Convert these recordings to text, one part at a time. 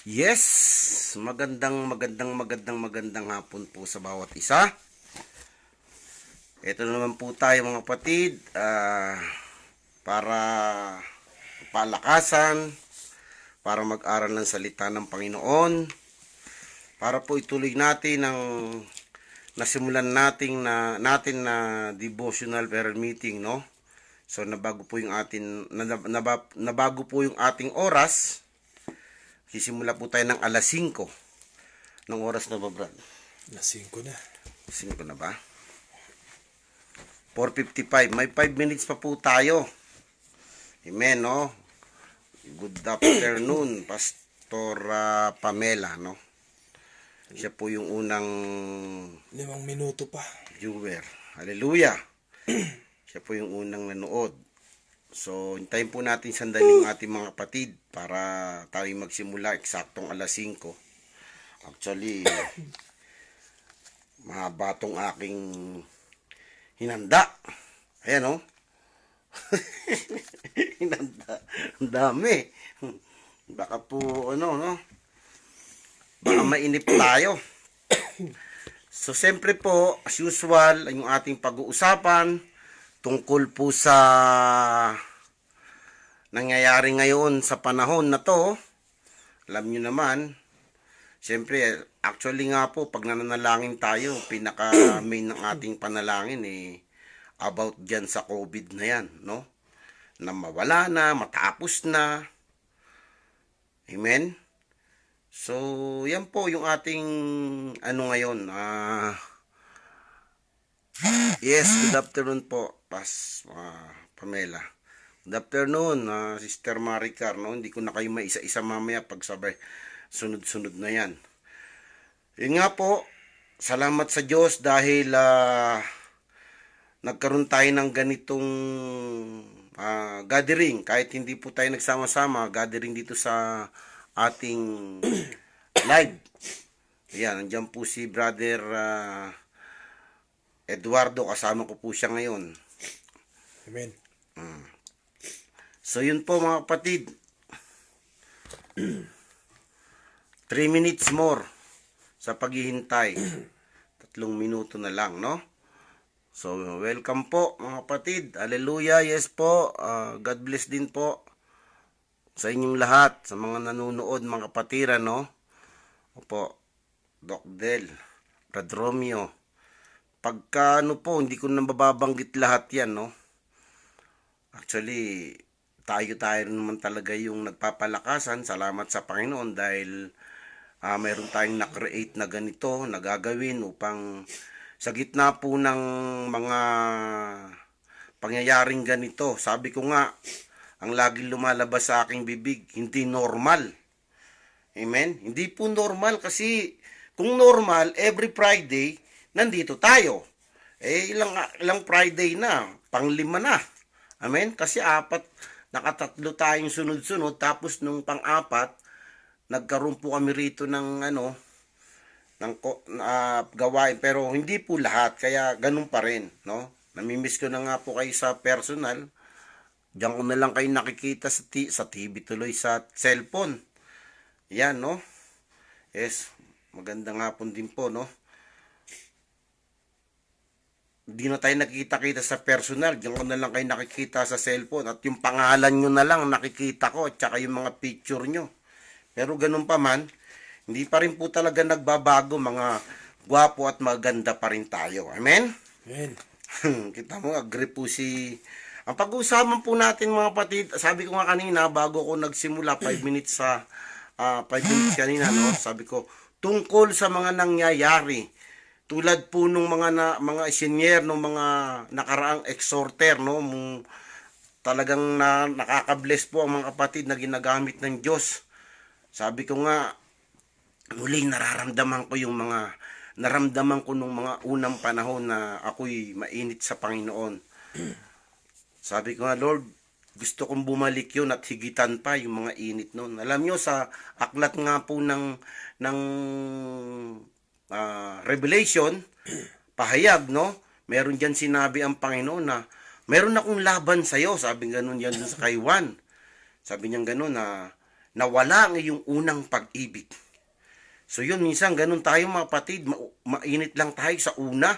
Yes, magandang hapon po sa bawat isa. Ito na naman po tayo mga kapatid, para palakasan, para mag-aral ng salita ng Panginoon, para po ituloy natin ang nasimulan natin na devotional prayer meeting, no? So nabago po yung nabago po yung ating oras. Sisimula po tayo ng alas 5. Ng oras na ba, Brad? Alas 5 na. 5 na ba? 4:55. May 5 minutes pa po tayo. Amen, no? Good afternoon, Pastor Pamela, no? Siya po yung unang 5 minuto pa. viewer. Hallelujah! Siya po yung unang nanood. So, hintayin po natin sandali yung ating mga kapatid para tayo magsimula eksaktong alas 5. Actually, mahaba tong aking hinanda. Ayan, oh. Hinanda. Ang dami. Baka po, no? Baka mainip tayo. So, siyempre po, as usual, yung ating pag-uusapan tungkol po sa nangyayari ngayon sa panahon na to. Alam nyo naman, siyempre, actually nga po, pag nananalangin tayo, pinaka-main ng ating panalangin about dyan sa COVID na yan, no? Na mawala na, matapos na. Amen? So, yan po yung ating ngayon. Yes, good afternoon po, Pamela. Good afternoon, Sister Maricar, no? Hindi ko na kayo maisa-isa mamaya pag sabay sunod-sunod na yan. Yun nga po, salamat sa Diyos dahil nagkaroon tayo ng ganitong gathering. Kahit hindi po tayo nagsama-sama, gathering dito sa ating live. Ayan, nandiyan po si Brother Eduardo, kasama ko po siya ngayon. Amen. So yun po mga kapatid. 3 minutes more sa paghihintay. 3 minuto na lang, no? So welcome po mga kapatid. Hallelujah, yes po. God bless din po sa inyong lahat, sa mga nanonood, mga kapatiran, no? Opo, Doc Del, Brad Romeo. Pagka po, hindi ko nababanggit lahat yan, no? Actually, tayo naman talaga yung nagpapalakasan. Salamat sa Panginoon dahil mayroon tayong na-create na ganito, na gagawin upang sa gitna po ng mga pangyayaring ganito. Sabi ko nga, ang laging lumalabas sa aking bibig, hindi normal. Amen? Hindi po normal kasi kung normal, every Friday, nandito tayo. Ilang Friday na, pang-5 na. Amen? Kasi nakatatlo tayong sunod-sunod, tapos nung pang-4, nagkaroon po kami rito ng gawain, pero hindi po lahat, kaya ganun pa rin, no? Namimiss ko na nga po kayo sa personal. Diyan ko na lang kayo nakikita sa TV tuloy, sa cellphone. Yan, no? Yes, magandang hapon din po, no? Hindi na tayo nakikita-kita sa personal. Diyan ko na lang kayo nakikita sa cellphone. At yung pangalan nyo na lang nakikita ko. At saka yung mga picture nyo. Pero ganun pa man, hindi pa rin po talaga nagbabago. Mga gwapo at maganda pa rin tayo. Amen? Amen. Kita mo, agree po si... Ang pag-uusapan po natin mga kapatid, sabi ko nga kanina, bago ko nagsimula, 5 minutes kanina, no? Sabi ko, tungkol sa mga nangyayari. Tulad po nung mga senior, nung mga nakaraang exhorter, no? Talagang nakaka-bless po ang mga kapatid na ginagamit ng Diyos. Sabi ko nga, muling naramdaman ko nung mga unang panahon na ako'y mainit sa Panginoon. Sabi ko nga, Lord, gusto kong bumalik yun at higitan pa yung mga init noon. Alam nyo, sa aklat nga po ng Revelation, pahayag, no? Meron dyan sinabi ang Panginoon na meron akong laban sa'yo. Sabi ganun yan sa kay Juan. Sabi niya ganun na nawala ang iyong unang pag-ibig. So yun, minsan ganun tayo mga kapatid, mainit lang tayo sa una.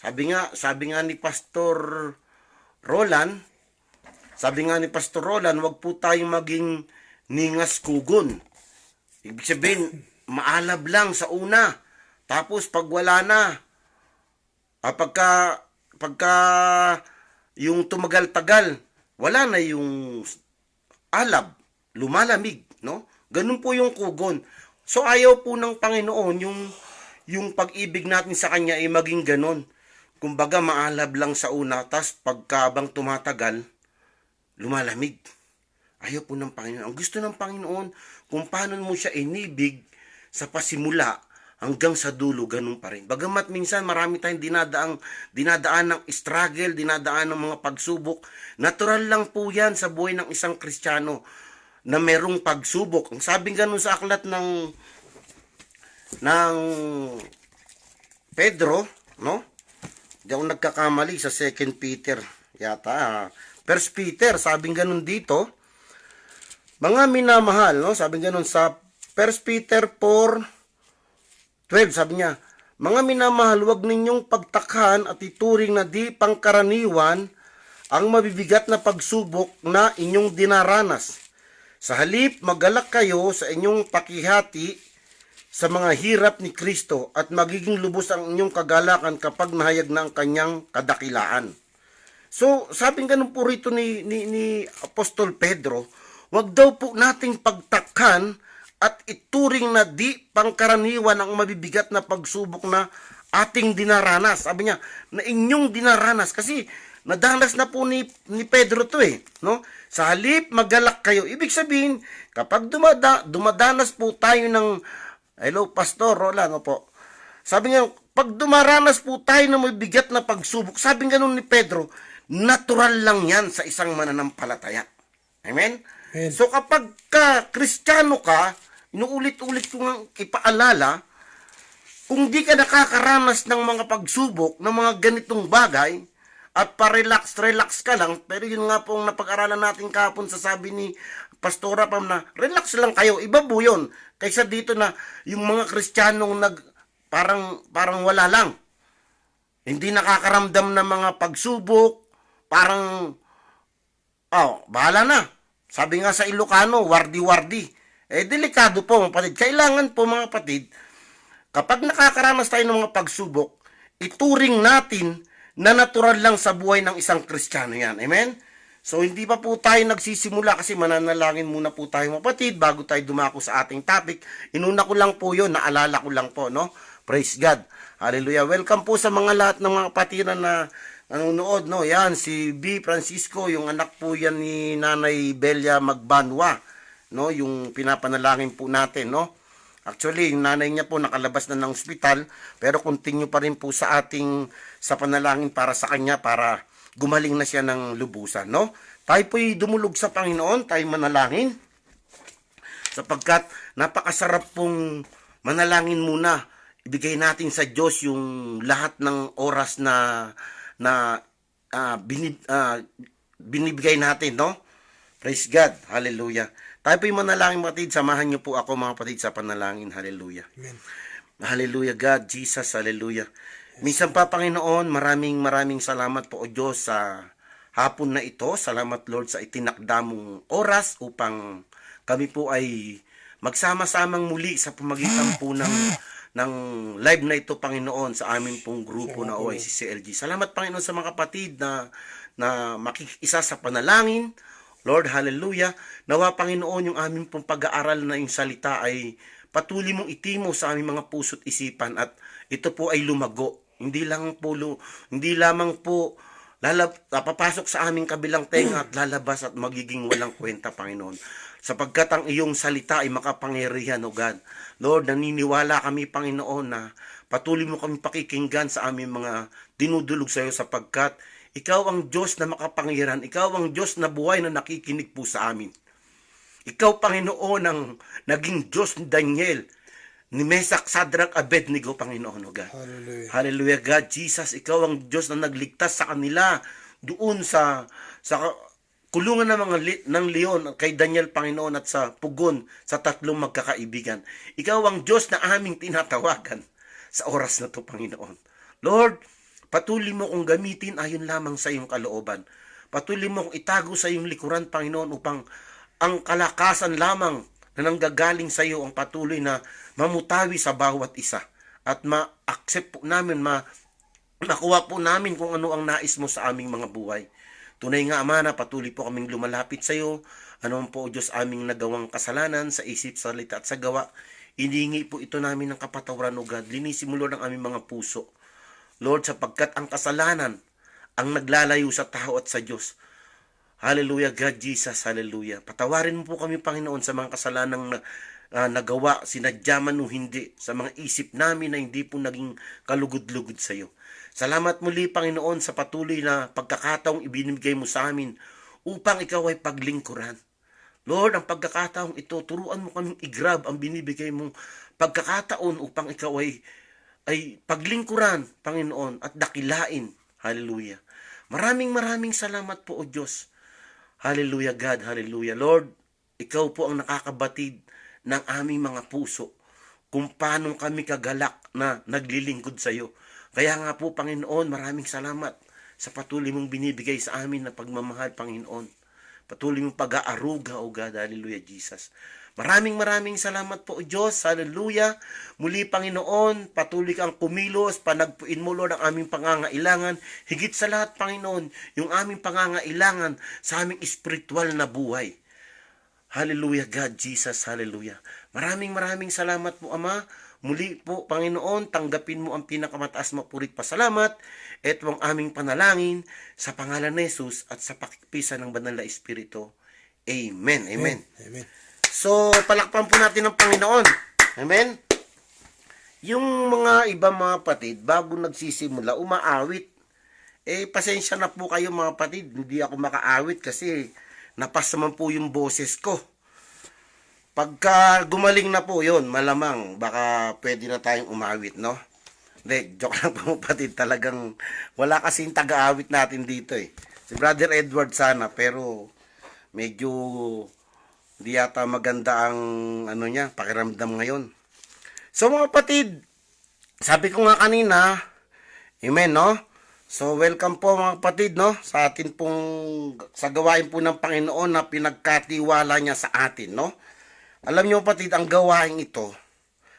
Sabi nga ni Pastor Roland, wag po tayong maging ningas kugon. Ibig sabihin, maalab lang sa una. Tapos pag wala na, pagka yung tumagal-tagal, wala na yung alab, lumalamig, no? Ganun po yung kugon. So ayaw po ng Panginoon yung pag-ibig natin sa Kanya ay maging ganun. Kumbaga maalab lang sa una, tas pagkabang tumatagal, lumalamig. Ayaw po ng Panginoon. Ang gusto ng Panginoon, kung paano mo siya inibig sa pasimula hanggang sa dulo, ganun pa rin. Bagamat minsan marami tayong dinadaan ng struggle, dinadaan ng mga pagsubok. Natural lang po yan sa buhay ng isang Kristiyano na merong pagsubok. Ang sabing ganun sa aklat ng Pedro, no? Di ako nagkakamali sa 2 Peter yata. 1 Peter, sabing ganun dito. Mga minamahal, no? Sabing ganun sa 1 Peter 4:12, sabi niya, mga minamahal, huwag ninyong pagtakhan at ituring na di pangkaraniwan ang mabibigat na pagsubok na inyong dinaranas. Sa halip, magalak kayo sa inyong pakihati sa mga hirap ni Kristo at magiging lubos ang inyong kagalakan kapag nahayag na ang kanyang kadakilaan. So, sabing ganun po rito ni Apostol Pedro, wag daw po nating pagtakhan at ituring na di pangkaraniwan ang mabibigat na pagsubok na ating dinaranas. Sabi niya, na inyong dinaranas. Kasi nadanas na po ni Pedro to no? Sa halip, magalak kayo. Ibig sabihin, kapag dumadanas po tayo ng, hello, Pastor Roland, po. Sabi niya, pag dumaranas po tayo ng mabibigat na pagsubok, sabi ganun ni Pedro, natural lang yan sa isang mananampalataya. Amen? Amen. So kapag Kristiyano ka, inuulit-ulit ko nga ipaalala, kung di ka nakakaranas ng mga pagsubok, ng mga ganitong bagay, at pa-relax ka lang, pero yun nga pong napag-aralan natin kahapon sa sabi ni Pastora Pam na, relax lang kayo, iba po yun. Kaysa dito na yung mga Kristiyanong parang wala lang. Hindi nakakaramdam ng mga pagsubok, parang, bahala na. Sabi nga sa Ilocano, wardi-wardi. Delikado po mga kapatid. Kailangan po mga kapatid, kapag nakakaranas tayo ng mga pagsubok, ituring natin na natural lang sa buhay ng isang Kristiyano yan. Amen? So, hindi pa po tayo nagsisimula kasi mananalangin muna po tayo mga kapatid bago tayo dumako sa ating topic. Inuna ko lang po yun, naalala ko lang po, no? Praise God. Hallelujah. Welcome po sa mga lahat ng mga kapatiran na nanonood, no? Yan, si B. Francisco, yung anak po yan ni Nanay Belia Magbanwa, no? Yung pinapanalangin po natin, no? Actually, yung nanay niya po nakalabas na ng ospital, pero continue pa rin po sa panalangin para sa kanya, para gumaling na siya ng lubusan, no? Tayo po'y dumulog sa Panginoon, tayo manalangin, sapagkat napakasarap pong manalangin muna. Ibigay natin sa Diyos yung lahat ng oras na binibigay natin, no? Praise God. Hallelujah. Tayo po'y manalangin mga kapatid. Samahan niyo po ako mga kapatid sa panalangin. Hallelujah. Amen. Hallelujah God, Jesus. Hallelujah. Minsan pa Panginoon, maraming salamat po o Diyos sa hapon na ito. Salamat Lord sa itinakda mong oras upang kami po ay magsama-samang muli sa pamagitan po ng live na ito, Panginoon, sa amin pong grupo na OICCLG. Salamat, Panginoon, sa mga kapatid na makikisa sa panalangin. Lord, hallelujah. Nawa, Panginoon, yung aming pong pag-aaral na yung salita ay patuloy mong itimo sa aming mga puso't isipan at ito po ay lumago. Hindi lamang po papasok sa aming kabilang tenga at lalabas at magiging walang kwenta, Panginoon. Sapagkat ang iyong salita ay makapangyarihan, O God. Lord, naniniwala kami, Panginoon, na patuloy mo kami pakikinggan sa aming mga dinudulog sa iyo sapagkat ikaw ang Diyos na makapangyarihan. Ikaw ang Diyos na buhay na nakikinig po sa amin. Ikaw, Panginoon, ang naging Diyos ni Daniel, ni Mesak, Sadrak, Abednego, Panginoon, O God. Hallelujah. Hallelujah, God. Jesus, ikaw ang Diyos na nagligtas sa kanila doon sa kulungan ng mga ng leon kay Daniel, Panginoon, at sa pugon sa tatlong magkakaibigan. Ikaw ang Diyos na aming tinatawagan sa oras na to, Panginoon. Lord, patuloy mo kong gamitin ayon lamang sa iyong kalooban. Patuloy mo kong itago sa iyong likuran, Panginoon, upang ang kalakasan lamang na nanggagaling sa iyo ang patuloy na mamutawi sa bawat isa. At ma-accept po namin, makuha po namin kung ano ang nais mo sa aming mga buhay. Tunay nga, Ama, na patuloy po kaming lumalapit sa iyo. Ano po, Diyos, aming nagawang kasalanan sa isip, salita at sa gawa. Iningi po ito namin ng kapatawaran, O God. Linisin mo, Lord, ang aming mga puso. Lord, sapagkat ang kasalanan ang naglalayo sa tao at sa Diyos. Hallelujah, God Jesus, hallelujah. Patawarin mo po kami, Panginoon, sa mga kasalanang nagawa, sinadya man o hindi, sa mga isip namin na hindi po naging kalugod-lugod sa iyo. Salamat muli, Panginoon, sa patuloy na pagkakataong ibinibigay mo sa amin upang ikaw ay paglingkuran. Lord, ang pagkakataong ito, turuan mo kaming i-grab ang binibigay mong pagkakataon upang ikaw ay paglingkuran, Panginoon, at dakilain. Hallelujah. Maraming salamat po, O Diyos. Hallelujah, God. Hallelujah. Lord, ikaw po ang nakakabatid ng aming mga puso kung paano kami kagalak na naglilingkod sa iyo. Kaya nga po, Panginoon, maraming salamat sa patuloy mong binibigay sa amin na pagmamahal, Panginoon. Patuloy mong pag-aaruga, O God. Hallelujah, Jesus. Maraming salamat po, O Diyos. Hallelujah. Muli, Panginoon, patuloy kang kumilos, panagpuin mo, Lord, ang aming pangangailangan. Higit sa lahat, Panginoon, yung aming pangangailangan sa aming espiritual na buhay. Hallelujah, God, Jesus. Hallelujah. Maraming salamat po, Ama. Muli po, Panginoon, tanggapin mo ang pinakamataas mapurit pasalamat. Ito ang aming panalangin sa pangalan ni Jesus at sa pakikpisan ng Banal na Espiritu. Amen. Amen. Amen. So, palakpan po natin ang Panginoon. Amen. Yung mga ibang mga patid, bago nagsisimula, umaawit. Pasensya na po kayo mga patid, hindi ako makaawit kasi napas naman po yung boses ko. Pagka gumaling na po yon, malamang baka pwede na tayong umawit, no? Hindi, joke lang po patid, talagang wala kasing taga-awit natin dito eh. Si Brother Edward sana, pero medyo hindi yata maganda ang pakiramdam ngayon. So mga patid, sabi ko nga kanina, amen, no? So welcome po mga patid, no? Sa atin pong, sa gawain po ng Panginoon na pinagkatiwala niya sa atin, no? Alam niyo patid, ang gawain ito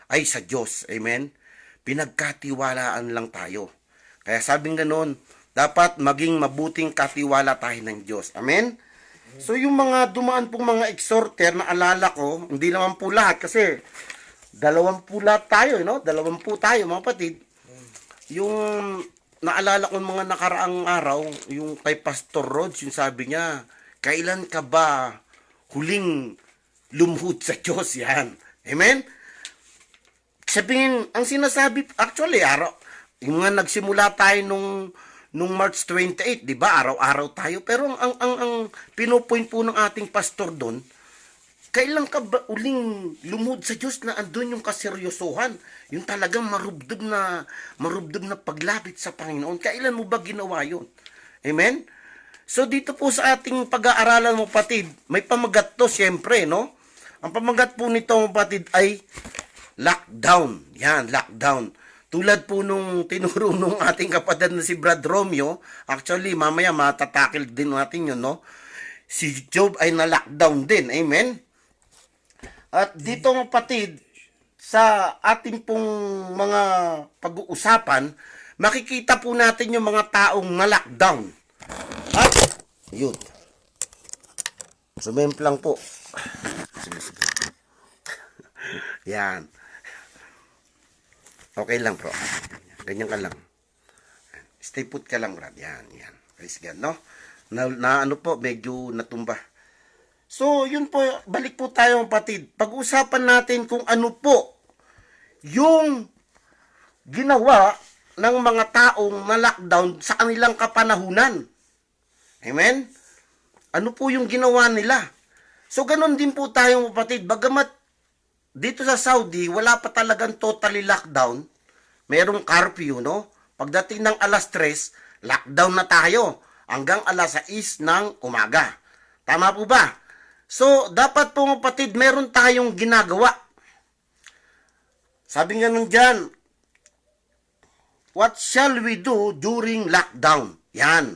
ay sa Diyos. Amen? Pinagkatiwalaan lang tayo. Kaya sabing ganoon, dapat maging mabuting katiwala tayo ng Diyos. Amen? So yung mga dumaan pong mga exhorter na alala ko, hindi naman po lahat kasi 20 lahat tayo, no? 20 tayo mga patid. Yung naalala ko mga nakaraang araw, yung kay Pastor Rhodes, yung sabi niya, kailan ka ba huling lumuhod sa Diyos? Yan. Amen? Sabihin, ang sinasabi, actually, yung nga nagsimula tayo nung March 28, di ba? Araw-araw tayo. Pero ang pinupoint po ng ating pastor doon, kailan ka ba uling lumuhod sa Diyos na andun yung kaseryosohan? Yung talagang marubdob na paglapit sa Panginoon. Kailan mo ba ginawa yun? Amen? So dito po sa ating pag-aaralan mo patid, may pamagat to siyempre, no? Ang pamagat po nito mo patid ay lockdown. Yan, lockdown. Tulad po nung tinuro nung ating kapatid na si Brad Romeo, actually mamaya matatakil din natin yun, no? Si Job ay na-lockdown din. Amen? At dito mga patid, sa ating pong mga pag-uusapan, makikita po natin yung mga taong na-lockdown. At, yun. Sumemplang po. Yan. Okay lang, bro. Ganyan ka lang. Stay put ka lang, Brad. Yan. Praise God, no? Na ano po, medyo natumba. So, yun po, balik po tayo kapatid. Pag-usapan natin kung ano po yung ginawa ng mga taong na-lockdown sa kanilang kapanahunan. Amen? Ano po yung ginawa nila? So, ganun din po tayo kapatid. Bagamat dito sa Saudi, wala pa talagang totally lockdown. Merong curfew, no? Pagdating ng alas 3, lockdown na tayo hanggang alas 6 ng umaga. Tama po ba? So, dapat po mga kapatid, meron tayong ginagawa. Sabi nga nun dyan, what shall we do during lockdown? Yan.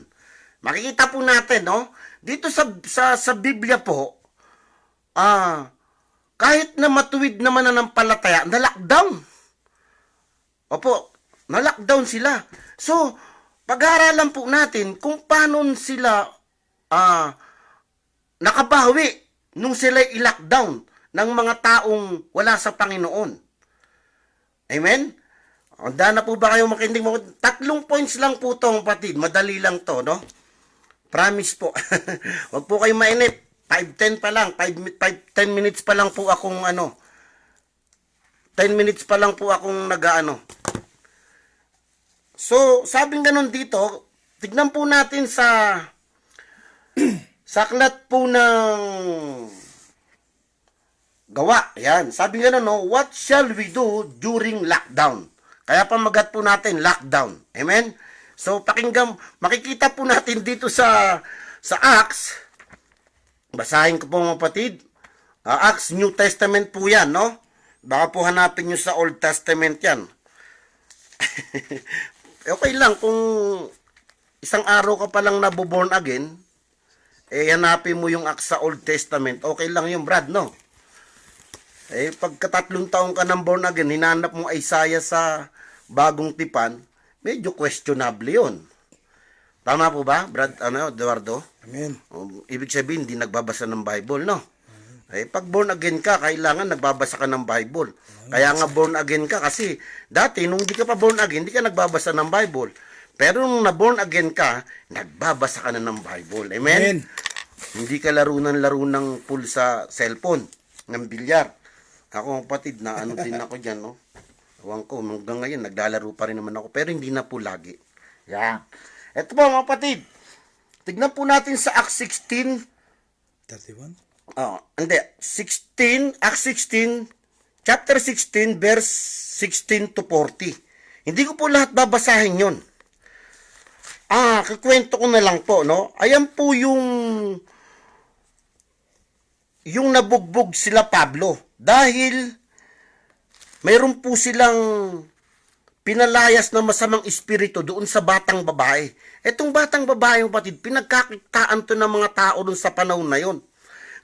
Makikita po natin, no? Dito sa Biblia po, kahit na matuwid na mananampalataya, na-lockdown. Opo, na-lockdown sila. So, pag-aaralan po natin kung paano sila nakabawi nung sila i-lockdown ng mga taong wala sa Panginoon. Amen? Handa na po ba kayo makinig mo? 3 points lang po to, kapatid. Madali lang to, no? Promise po. Huwag po kayo mainip. 5-10 pa lang. 10 minutes pa lang po akong 10 minutes pa lang po akong So, sabing ganun dito, tignan po natin sa aklat po ng Gawa. Yan. Sabi nga no, what shall we do during lockdown? Kaya pamagat po natin, lockdown. Amen? So, pakinggan, makikita po natin dito sa Acts. Basahin ko po mga kapatid. Acts, New Testament po yan, no? Baka po hanapin nyo sa Old Testament yan. Okay lang kung isang araw ka palang naboborn again, hanapin mo yung Acts sa Old Testament. Okay lang yung Brad, no? Pagka 3 taong ka nang born again, hinanap mo Isaiah sa Bagong Tipan, medyo questionable yun. Tama po ba, Brad, Eduardo? Amen. Ibig sabihin, hindi nagbabasa ng Bible, no? Pag born again ka, kailangan nagbabasa ka ng Bible. Kaya nga born again ka kasi dati, nung hindi ka pa born again, hindi ka nagbabasa ng Bible. Pero nung na-born again ka, nagbabasa ka na ng Bible. Amen? Amen. Hindi ka laro ng pool sa cellphone, ng bilyar. Ako, kapatid, na din ako dyan, no? Ewan ko, hanggang ngayon, naglalaro pa rin naman ako, pero hindi na po lagi. Yan. Ito po, mga kapatid. Tignan po natin sa Acts 16. 31? Hindi. 16, Acts 16, chapter 16, verse 16 to 40. Hindi ko po lahat babasahin yun. Kikwento ko na lang po, no? Ayan po yung nabugbog sila Pablo. Dahil mayroon po silang pinalayas na masamang espiritu doon sa batang babae. Etong batang babae, yung kapatid, pinagkakitaan to ng mga tao doon sa panahon na yon.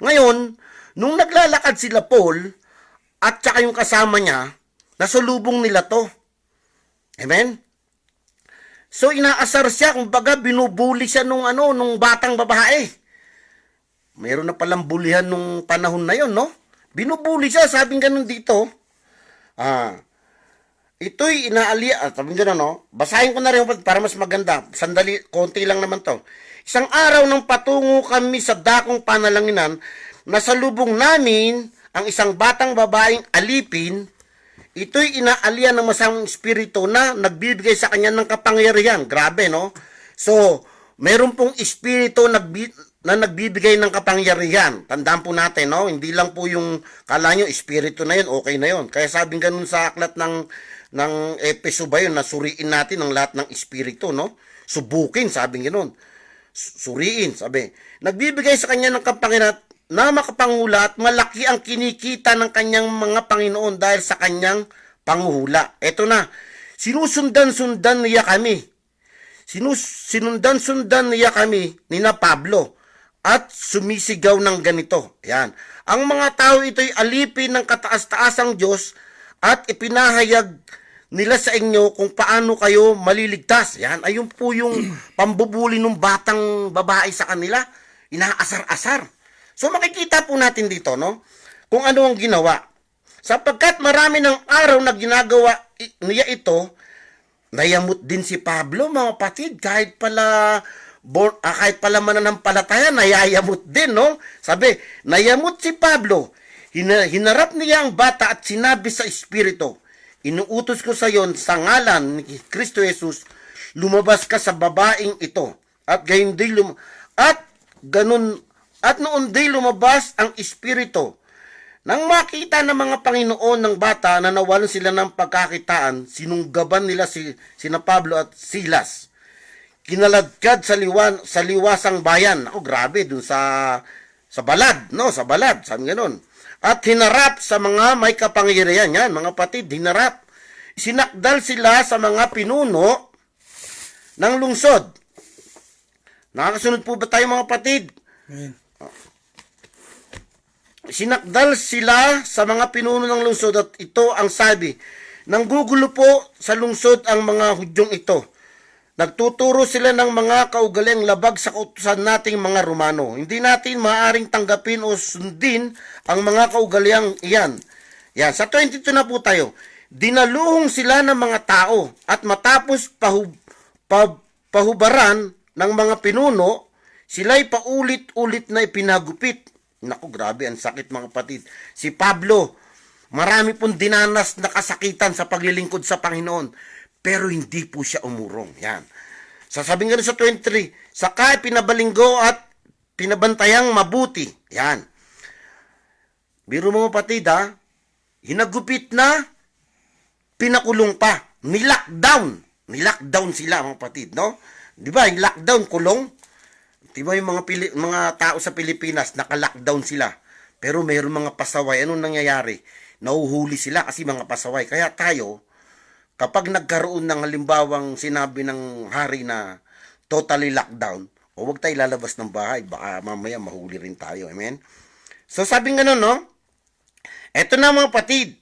Ngayon, nung naglalakad sila Paul at saka yung kasama niya, nasulubong nila to. Amen? So, inaasar siya, kumbaga, binubuli siya nung batang babae. Mayroon na palang bulihan nung panahon na yon, no? Binubuli siya, sabing ganun dito. Ito'y inaalia, sabing ganun, no? Basahin ko na rin para mas maganda. Sandali, konti lang naman to. Isang araw nang patungo kami sa dakong panalanginan, nasalubong namin ang isang batang babaeng alipin. Ito'y inaalia ng masamang espiritu na nagbibigay sa kanya ng kapangyarihan. Grabe, no? So, meron pong espiritu na nagbibigay ng kapangyarihan. Tandaan po natin, no? Hindi lang po yung kala nyo, espiritu na yun, okay na yun. Kaya sabing ganun sa aklat ng Epeso ba yun, na suriin natin ang lahat ng espiritu, no? Subukin, sabing ganun. Suriin, sabi. Nagbibigay sa kanya ng kapangyarihan na makapangula at malaki ang kinikita ng kanyang mga Panginoon dahil sa kanyang panguhula. Eto na, sinusundan-sundan niya kami. Sinundan-sundan niya kami ni na Pablo at sumisigaw ng ganito. Yan. Ang mga tao ito'y alipin ng kataas-taasang Diyos at ipinahayag nila sa inyo kung paano kayo maliligtas. Yan. Ayun po yung pambubuli ng batang babae sa kanila. Inaasar-asar. So makikita po natin dito, no? Kung ano ang ginawa. Sapagkat marami ng araw na ginagawa niya ito, nayamot din si Pablo, mga kapatid. Kahit pala mananampalataya, nayayamot din, no? Sabi, nayamot si Pablo. Hinarap niya ang bata at sinabi sa espiritu, inuutos ko sa iyon sa ngalan ni Kristo Jesus, lumabas ka sa babaeng ito. At gayon din noon din lumabas ang espiritu. Nang makita ng mga Panginoon ng bata na nawalan sila ng pagkakitaan, sinunggaban nila sina Pablo at Silas. kinaladkad sa liwasang bayan. Ako, grabe, dun sa balad, no? Sa balad, sabi ganun. At hinarap sa mga may kapangyarihan. Yan, mga patid, hinarap. Sinakdal sila sa mga pinuno ng lungsod. Nakakasunod po ba tayo, mga patid? Amen. Sinakdal sila sa mga pinuno ng lungsod at ito ang sabi, nanggugulo po sa lungsod ang mga Hudyong ito. Nagtuturo sila ng mga kaugaliang labag sa kautusan nating mga Romano. Hindi natin maaaring tanggapin o sundin ang mga kaugaliang iyan. Yan, sa 22 na po tayo. Dinaluhong sila ng mga tao at matapos pahubaran ng mga pinuno, sila'y paulit-ulit na ipinagupit. Naku, grabe, ang sakit mga kapatid. Si Pablo, marami pong dinanas na kasakitan sa paglilingkod sa Panginoon. Pero hindi po siya umurong. Yan. Sasabihin nga sa 23, saka pinabalinggo at pinabantayang mabuti. Yan. Biro mga kapatid, ha? Hinagupit na, pinakulong pa. Nilockdown. Nilockdown sila mga kapatid, no? Di ba, yung lockdown, kulong? Diba yung mga tao sa Pilipinas, naka-lockdown sila. Pero mayroong mga pasaway. Anong nangyayari? Nauhuli sila kasi mga pasaway. Kaya tayo, kapag nagkaroon ng halimbawang sinabi ng hari na totally lockdown, o huwag tayo lalabas ng bahay, baka mamaya mahuli rin tayo. Amen? So sabi nga no? Eto na mga patid.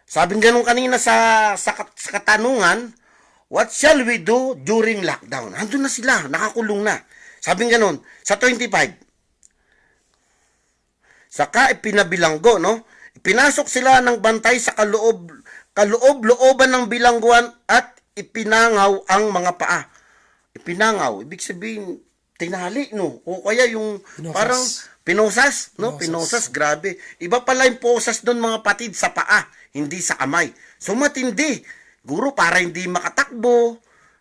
Sabi nga kanina sa katanungan, what shall we do during lockdown? Andun na sila, nakakulong na. Sabi nga sa 25, saka ipinabilanggo, no? Ipinasok sila ng bantay sa kaloob-looban ng bilangguan at ipinangaw ang mga paa. Ipinangaw, ibig sabihin, tinali, no? O kaya yung Pinosas. parang pinosas, no? Pinosas, grabe. Iba pala yung posas doon mga patid sa paa, hindi sa kamay. So matindi. Guro, para hindi makatakbo.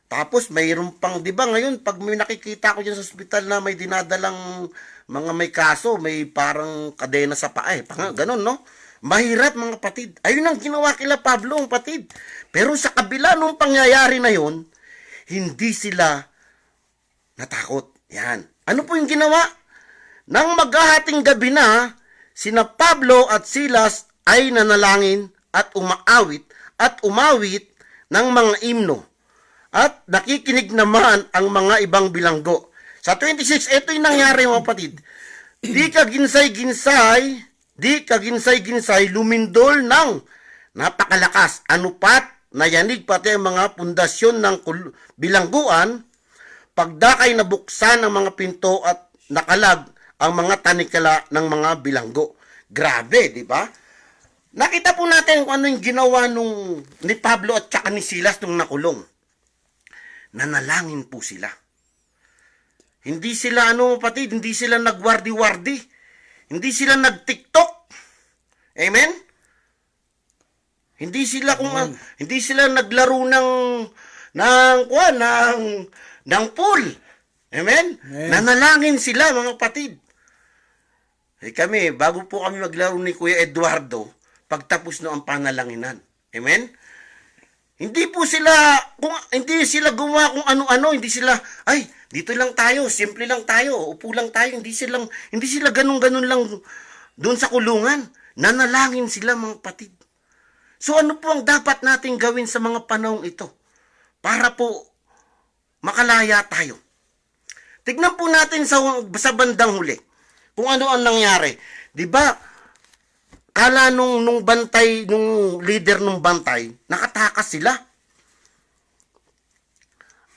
Tapos mayroon pang, di ba ngayon, pag may nakikita ko dyan sa ospital na may dinadalang mga may kaso, may parang kadena sa paa, ganun, no? Mahirap mga patid. Ayun ang ginawa kila Pablo, ang patid. Pero sa kabila nung pangyayari na yon, hindi sila natakot. Yan. Ano po yung ginawa? Nang maghahating gabi na, sina Pablo at Silas ay nanalangin at umawit ng mga imno. At nakikinig naman ang mga ibang bilanggo. Sa 26, ito yung nangyari mga kapatid. Di kaginsay-ginsay, lumindol ng napakalakas. Anupat, nayanig pati ang mga pundasyon ng bilangguan. Pagdakay nabuksan ang mga pinto at nakalag ang mga tanikala ng mga bilanggo. Grabe, di ba? Nakita po natin kung ano yung ginawa ni Pablo at saka ni Silas nung nakulong. Nanalangin po sila. Hindi sila patid, hindi sila nagwardi-wardi. Hindi sila nag-TikTok. Amen? Hindi sila hindi sila naglaro ng pool. Amen? Amen. Nanalangin sila mga patid. Kami, bago po kami maglaro ni Kuya Eduardo, pagtapos no ang panalanginan. Amen? Hindi sila gumawa kung ano-ano, hindi sila, dito lang tayo, simple lang tayo, upo lang tayo, hindi sila ganun-ganun lang doon sa kulungan. Nanalangin sila mga patid. So ano po ang dapat natin gawin sa mga panahong ito? Para po makalaya tayo. Tignan po natin sa bandang huli kung ano ang nangyari. 'Di ba? Kala nung leader nung bantay, nakatakas sila.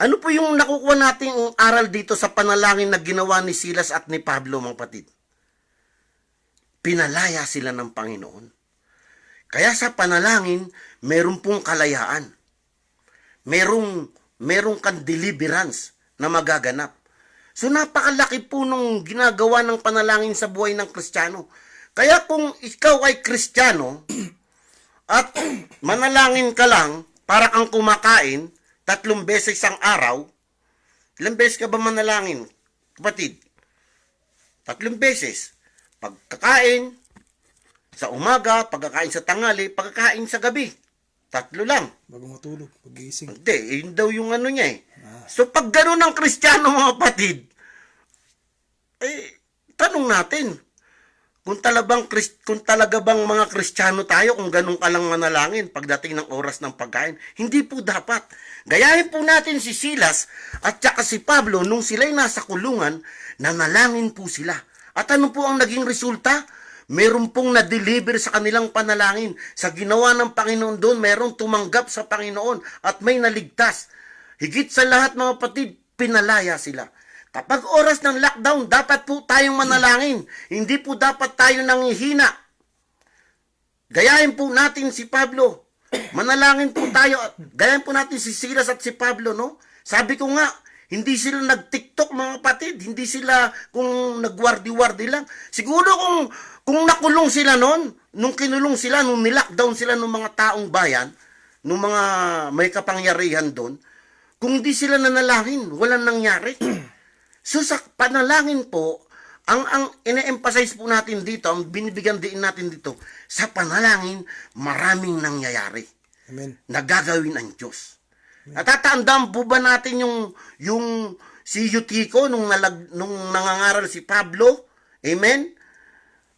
Ano po yung nakukuha nating aral dito sa panalangin na ginawa ni Silas at ni Pablo, mga patid? Pinalaya sila ng Panginoon. Kaya sa panalangin, meron pong kalayaan. Merong kang deliverance na magaganap. So napakalaki po nung ginagawa ng panalangin sa buhay ng Kristiyano. Kaya kung ikaw ay Kristiyano at manalangin ka lang para kang kumakain 3 beses ang araw, ilang beses ka ba manalangin, kapatid? 3 beses. Pagkakain sa umaga, pagkakain sa tanghali, pagkakain sa gabi. 3 lang. Bago matulog, pag-iising. Hindi, yun daw yung niya eh. So pag ganun ang Kristiyano mga kapatid, tanong natin, kung talaga bang mga Kristiyano tayo, kung ganun ka lang manalangin pagdating ng oras ng pagkain, hindi po dapat. Gayahin po natin si Silas at saka si Pablo nung sila'y nasa kulungan, nanalangin po sila. At ano po ang naging resulta? Meron pong na-deliver sa kanilang panalangin. Sa ginawa ng Panginoon doon, merong tumanggap sa Panginoon at may naligtas. Higit sa lahat mga kapatid, pinalaya sila. Kapag oras ng lockdown, dapat po tayong manalangin. Hindi po dapat tayo nangihina. Gayahin po natin si Pablo. Manalangin po tayo. Gayahin po natin si Silas at si Pablo, no? Sabi ko nga, hindi sila nag-TikTok mga kapatid. Hindi sila kung nagwardi-wardi lang. Siguro kung nakulong sila noon, nung kinulong sila, nung nilockdown sila ng mga taong bayan, nung mga may kapangyarihan doon, kung di sila nanalangin, walang nangyari. So sa panalangin po, ang ine-emphasize po natin dito, ang binibigyan din natin dito, sa panalangin, maraming nangyayari. Amen. Nagagawin ang Diyos. Natatandaan po ba natin yung si Eutico nung nangangaral si Pablo? Amen?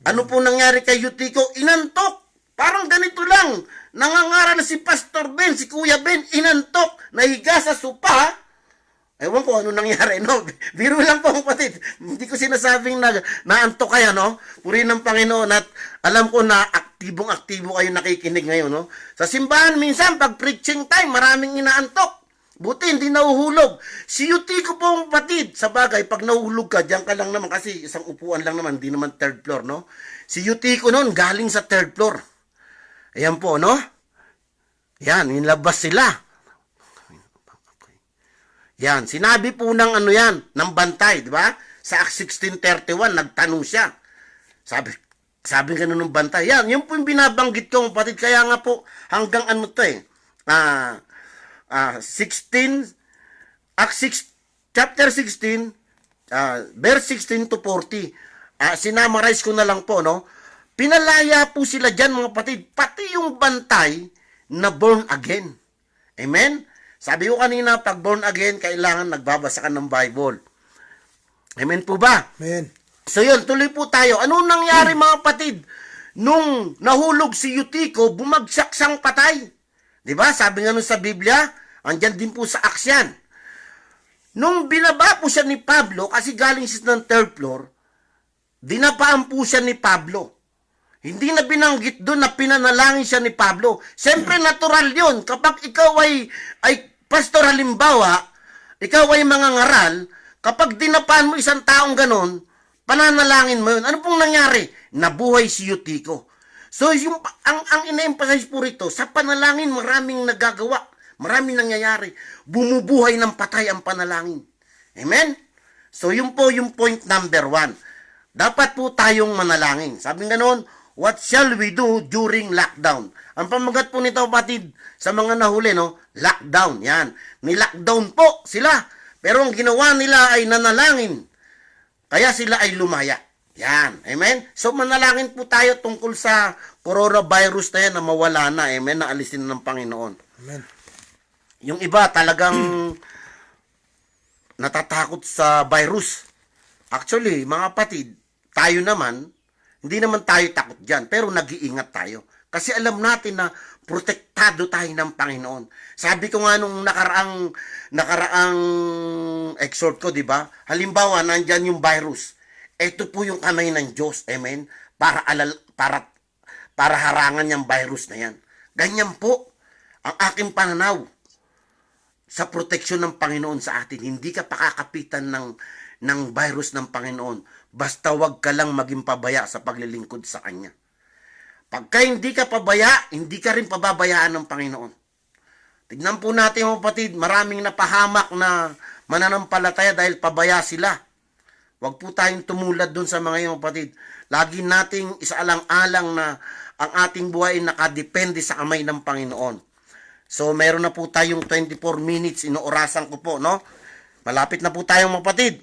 Ano po nangyari kay Eutico? Inantok. Parang ganito lang. Nangangaral si Pastor Ben, si Kuya Ben, inantok. Nahiga sa sopa. Ewan ko ano nangyari, no? Biro lang po, kapatid. Hindi ko sinasabing naantok kaya, no? Purihin ng Panginoon at alam ko na aktibong-aktibo kayo nakikinig ngayon, no? Sa simbahan, minsan, pag preaching time, maraming inaantok. Buti, hindi nahuhulog. Si Eutico po, kapatid, sa bagay, pag nahuhulog ka, diyan ka lang naman kasi isang upuan lang naman, hindi naman third floor, no? Si Eutico noon, galing sa third floor. Ayan po, no? Yan, nilabas sila. Yan, sinabi po ng ano yan, ng bantay, di ba? Sa Acts 16:31, nagtanong siya. Sabi ganun ng bantay. Yan, yun po yung binabanggit ko, kapatid. Kaya nga po, hanggang ano to eh, 16, Acts 6, chapter 16, verse 16 to 40. Sinamarize ko na lang po, no? Pinalaya po sila dyan, mga kapatid, pati yung bantay na born again. Amen? Sabi ko kanina, pag born again, kailangan nagbabasa ka ng Bible. Amen po ba? Amen. So yun, tuloy po tayo. Ano nangyari mga kapatid? Nung nahulog si Eutico, bumagsak siyang patay. Diba? Sabi nga nun sa Biblia, andyan din po sa Acts yan. Nung binaba po siya ni Pablo, kasi galing siya ng third floor, dinapaan po siya ni Pablo. Hindi na binanggit doon na pinanalangin siya ni Pablo. Siyempre natural yun. Kapag ikaw ay pastor halimbawa, ikaw ay mangangaral, kapag dinapaan mo isang taong ganon, pananalangin mo yun. Ano pong nangyari? Nabuhay si Eutico. So, ang ina-emphasize po rito, sa panalangin maraming nagagawa, maraming nangyayari. Bumubuhay ng patay ang panalangin. Amen? So, yun po yung point number 1. Dapat po tayong manalangin. Sabi nga noon, what shall we do during lockdown? Ang pamagat po nito, kapatid, sa mga nahuli, no? Lockdown, yan. Ni-lockdown po sila. Pero ang ginawa nila ay nanalangin. Kaya sila ay lumaya. Yan. Amen? So, manalangin po tayo tungkol sa coronavirus na yan na mawala na. Amen? Na alisin ng Panginoon. Amen. Yung iba talagang natatakot sa virus. Actually, mga kapatid, tayo naman, hindi naman tayo takot dyan, pero nag-iingat tayo. Kasi alam natin na protektado tayo ng Panginoon. Sabi ko nga nung nakaraang exhort ko, di ba? Halimbawa, nandyan yung virus. Ito po yung kamay ng Diyos, amen? Para harangan yung virus na yan. Ganyan po ang aking pananaw sa proteksyon ng Panginoon sa atin. Hindi ka pakakapitan ng virus ng Panginoon. Basta wag ka lang maging pabaya sa paglilingkod sa Kanya. Pagka hindi ka pabaya, hindi ka rin pababayaan ng Panginoon. Tignan po natin mga kapatid, maraming napahamak na mananampalataya dahil pabaya sila. Wag po tayong tumulad dun sa mga yung kapatid. Lagi nating isaalang-alang na ang ating buhay ay nakadepende sa kamay ng Panginoon. So meron na po tayong 24 minutes, inoorasan ko po, no? Malapit na po tayong mga kapatid.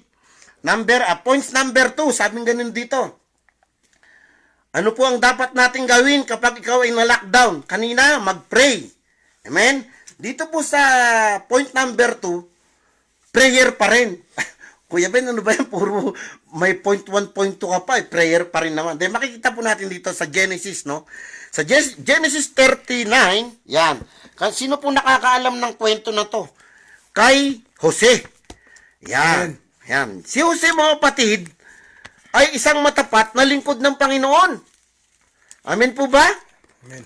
Points number 2, sabing ganun dito. Ano po ang dapat nating gawin kapag ikaw ay na-lockdown? Kanina, mag-pray. Amen? Dito po sa point number 2, prayer pa rin. Kuya Ben, ano ba yan? Puro may point 1, point 2 ka pa, prayer pa rin naman. Then makikita po natin dito sa Genesis, no? Sa Genesis 39, yan. Sino po nakakaalam ng kwento na to? Kay Jose. Yan. Yan. Si Jose, mga kapatid, ay isang matapat na lingkod ng Panginoon. Amen po ba? Amen.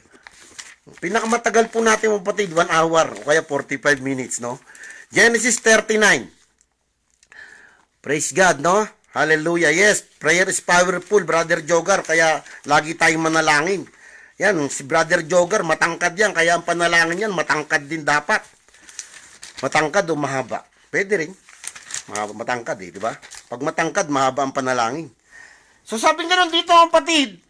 Pinakamatagal po natin, mga kapatid, 1 hour o kaya 45 minutes, no? Genesis 39. Praise God, no? Hallelujah. Yes, prayer is powerful, Brother Jogar, kaya lagi tayong manalangin. Yan, si Brother Jogar, matangkad yan, kaya ang panalangin yan, matangkad din dapat. Matangkad o mahaba? Pwede rin. Matangkad di ba? Pag matangkad, mahaba ang panalangin. So sabi nga nun dito, kapatid,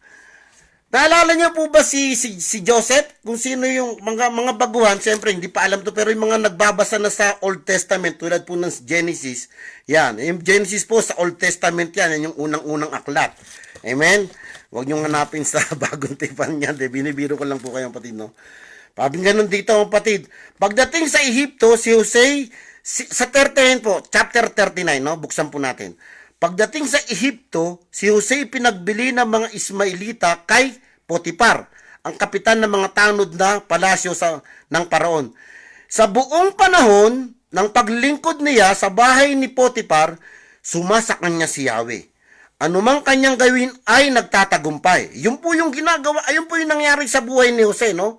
naalala niyo po ba si Joseph? Kung sino yung mga baguhan, siyempre hindi pa alam to, pero yung mga nagbabasa na sa Old Testament, tulad po ng Genesis, yan. Yung Genesis po sa Old Testament yan yung unang-unang aklat. Amen? Huwag niyong hanapin sa bagong tipan yan. Binibiro ko lang po kayo, kapatid, no? Sabi ganun dito, kapatid. Pagdating sa Ehipto, si Jose, sa 39 po, chapter 39, no? Buksan po natin. Pagdating sa Ehipto, si Jose pinagbili ng mga Ismailita kay Potiphar, ang kapitan ng mga tanod na palasyo ng Paraon. Sa buong panahon ng paglingkod niya sa bahay ni Potiphar, sumasa kanya si Yahweh. Anumang kanyang gawin ay nagtatagumpay. Yun po yung ginagawa, ayun po yung nangyari sa buhay ni Jose, no?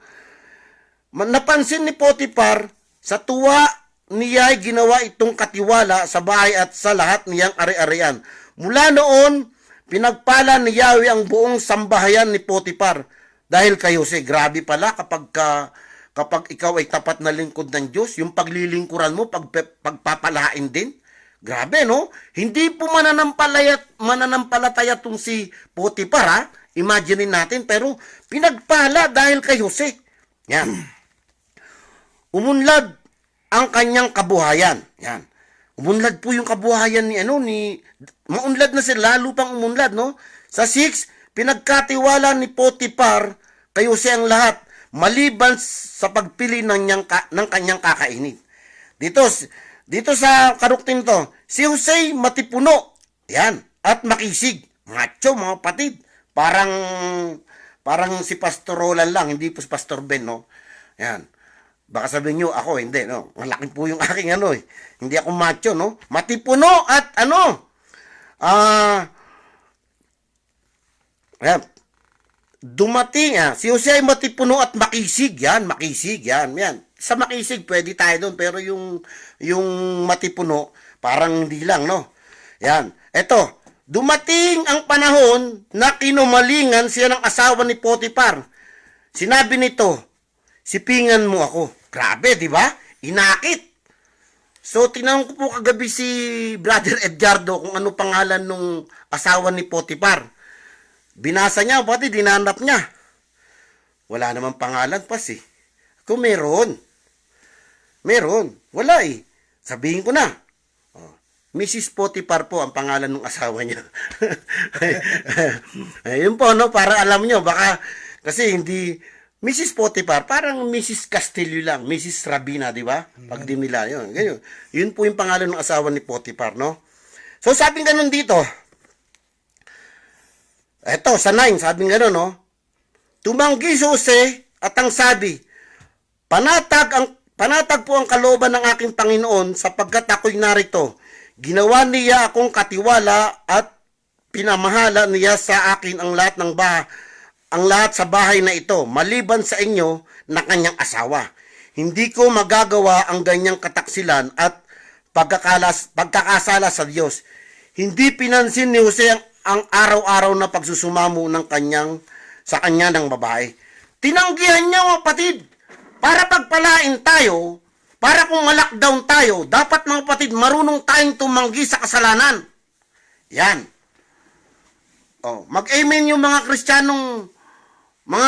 Napansin ni Potiphar, sa tuwa niya ay ginawa itong katiwala sa bahay at sa lahat niyang ari-arian. Mula noon, pinagpala ni Yahweh ang buong sambahayan ni Potiphar dahil kay Jose. Grabe pala kapag ikaw ay tapat na lingkod ng Diyos, yung paglilingkuran mo, pagpapalain din. Grabe, no? Hindi po mananampalataya tong si Potiphar, ha? Imagine natin, pero pinagpala dahil kay Jose. Yan. Umunlad ang kanyang kabuhayan. Yan. Umunlad po yung kabuhayan maunlad na sila, lalo pang umunlad, no? Sa 6, pinagkatiwala ni Potiphar kay Jose ang lahat, maliban sa pagpili ng kanyang kakainin. Dito sa karuktin to, si Jose matipuno, yan, at makisig. Macho, mga patid. Parang si Pastor Roland lang, hindi po si Pastor Ben, no? Yan. Baka sabihin nyo, ako, hindi, no? Malaki po yung aking Hindi ako macho, no? Matipuno at yan. Dumating, si Jose ay matipuno at makisig, yan. Sa makisig, pwede tayo doon, pero yung matipuno, parang hindi lang, no? Yan. Eto, dumating ang panahon na kinumalingan siya ng asawa ni Potiphar. Sinabi nito, sipingan mo ako. Grabe, di ba? Inakit. So, tinanong ko po kagabi si Brother Edgardo kung ano pangalan nung asawa ni Potiphar. Binasa niya, pati dinanap niya. Wala namang pangalan pas. Kung meron. Wala eh. Sabihin ko na. Mrs. Potiphar po ang pangalan ng asawa niya. Ayun po, no? Para alam nyo, baka, kasi hindi, Mrs. Potiphar, parang Mrs. Castillo lang, Mrs. Rabina, di ba? Pag di nila, yun. Ganyan. Yun po yung pangalan ng asawa ni Potiphar, no? So, sabi ganun dito, eto, sa 9, sabi ganun, no? Tumanggi si Jose at ang sabi, panatag po ang kalooban ng aking Panginoon sapagkat ako'y narito. Ginawa niya akong katiwala at pinamahala niya sa akin ang lahat sa bahay na ito, maliban sa inyo na kanyang asawa. Hindi ko magagawa ang ganyang kataksilan at pagkakasala sa Diyos. Hindi pinansin ni Jose ang araw-araw na pagsusumamo sa kanya ng babae. Tinanggihan niya, mga kapatid, para pagpalain tayo, para kung ma-lockdown tayo, dapat, mga kapatid, marunong tayong tumanggi sa kasalanan. Yan. Mag-amen yung mga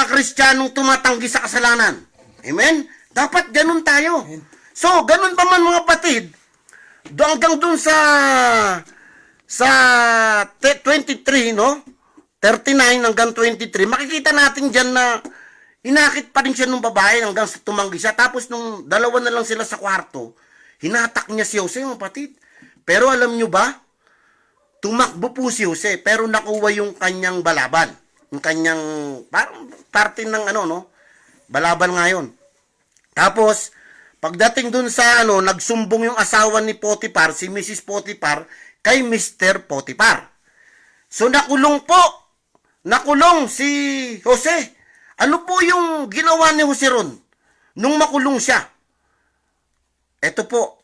Kristiyanong tumatanggi sa kasalanan. Amen? Dapat ganun tayo. So, ganun pa man, mga kapatid, hanggang dun sa 23, no? 39 hanggang 23, makikita natin dyan na inakit pa rin siya nung babae hanggang sa tumanggi siya. Tapos nung dalawa na lang sila sa kwarto, Hinatak niya si Jose, mga kapatid. Pero alam nyo ba, tumakbo po si Jose, pero nakuha yung kanyang balaban. Yung kanyang, parang parte ng balaban ngayon. Tapos, pagdating dun sa nagsumbong yung asawa ni Potiphar, si Mrs. Potiphar, kay Mr. Potiphar. So, nakulong si Jose. Ano po yung ginawa ni Jose ron nung makulong siya? Ito po,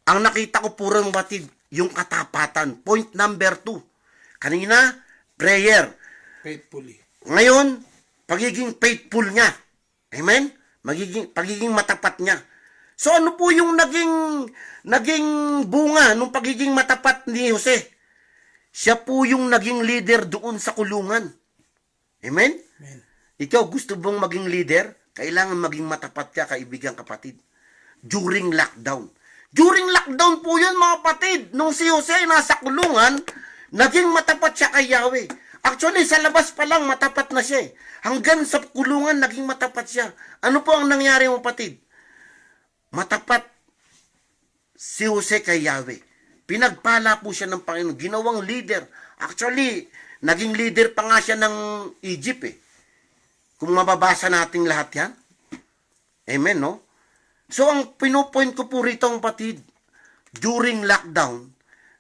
ang nakita ko puro ng batid, yung katapatan. Point number 2. Kanina, prayer. Faithfully. Ngayon, pagiging faithful niya. Amen? Pagiging matapat niya. So ano po yung naging bunga nung pagiging matapat ni Jose? Siya po yung naging leader doon sa kulungan. Amen? Amen. Ikaw, gusto bang maging leader? Kailangan maging matapat ka, kaibigan kapatid. During lockdown. During lockdown po yun, mga kapatid. Nung si Jose nasa kulungan, naging matapat siya kay Yahweh. Actually, sa labas pa lang, matapat na siya. Hanggang sa kulungan, naging matapat siya. Ano po ang nangyari, mga kapatid? Matapat si Jose kay Yahweh. Pinagpala po siya ng Panginoon. Ginawang leader. Actually, naging leader pa nga siya ng Egypt Kung mababasa natin lahat yan. Amen, no? So, ang pinupoint ko po rito, ang kapatid, during lockdown,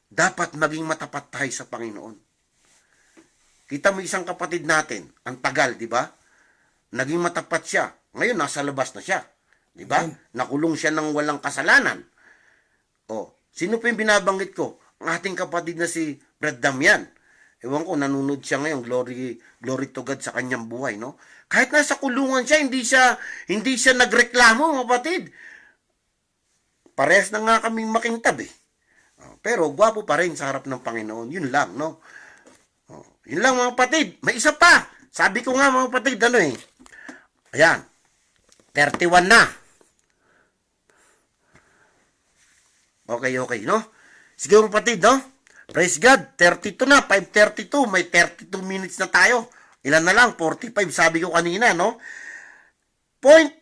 dapat maging matapat tayo sa Panginoon. Kita mo isang kapatid natin, ang tagal, di ba? Naging matapat siya. Ngayon, nasa labas na siya. Di ba? Nakulong siya ng walang kasalanan. O, sino po yung binabanggit ko? Ang ating kapatid na si Brad Damian. Ewan ko, nanunod siya ngayon. Glory to God sa kanyang buhay, no? Kahit nasa kulungan siya, hindi siya nagreklamo, mga kapatid. Parehas na nga kaming makintab, Pero gwapo pa rin sa harap ng Panginoon. Yun lang, no? Yun lang, mga kapatid. May isa pa. Sabi ko nga, mga kapatid, Ayan. 31 na. Okay, no? Sige, mga kapatid, no? Praise God. 32 na. 5:32. May 32 minutes na tayo. Ilan na lang? 45. Sabi ko kanina, no? Point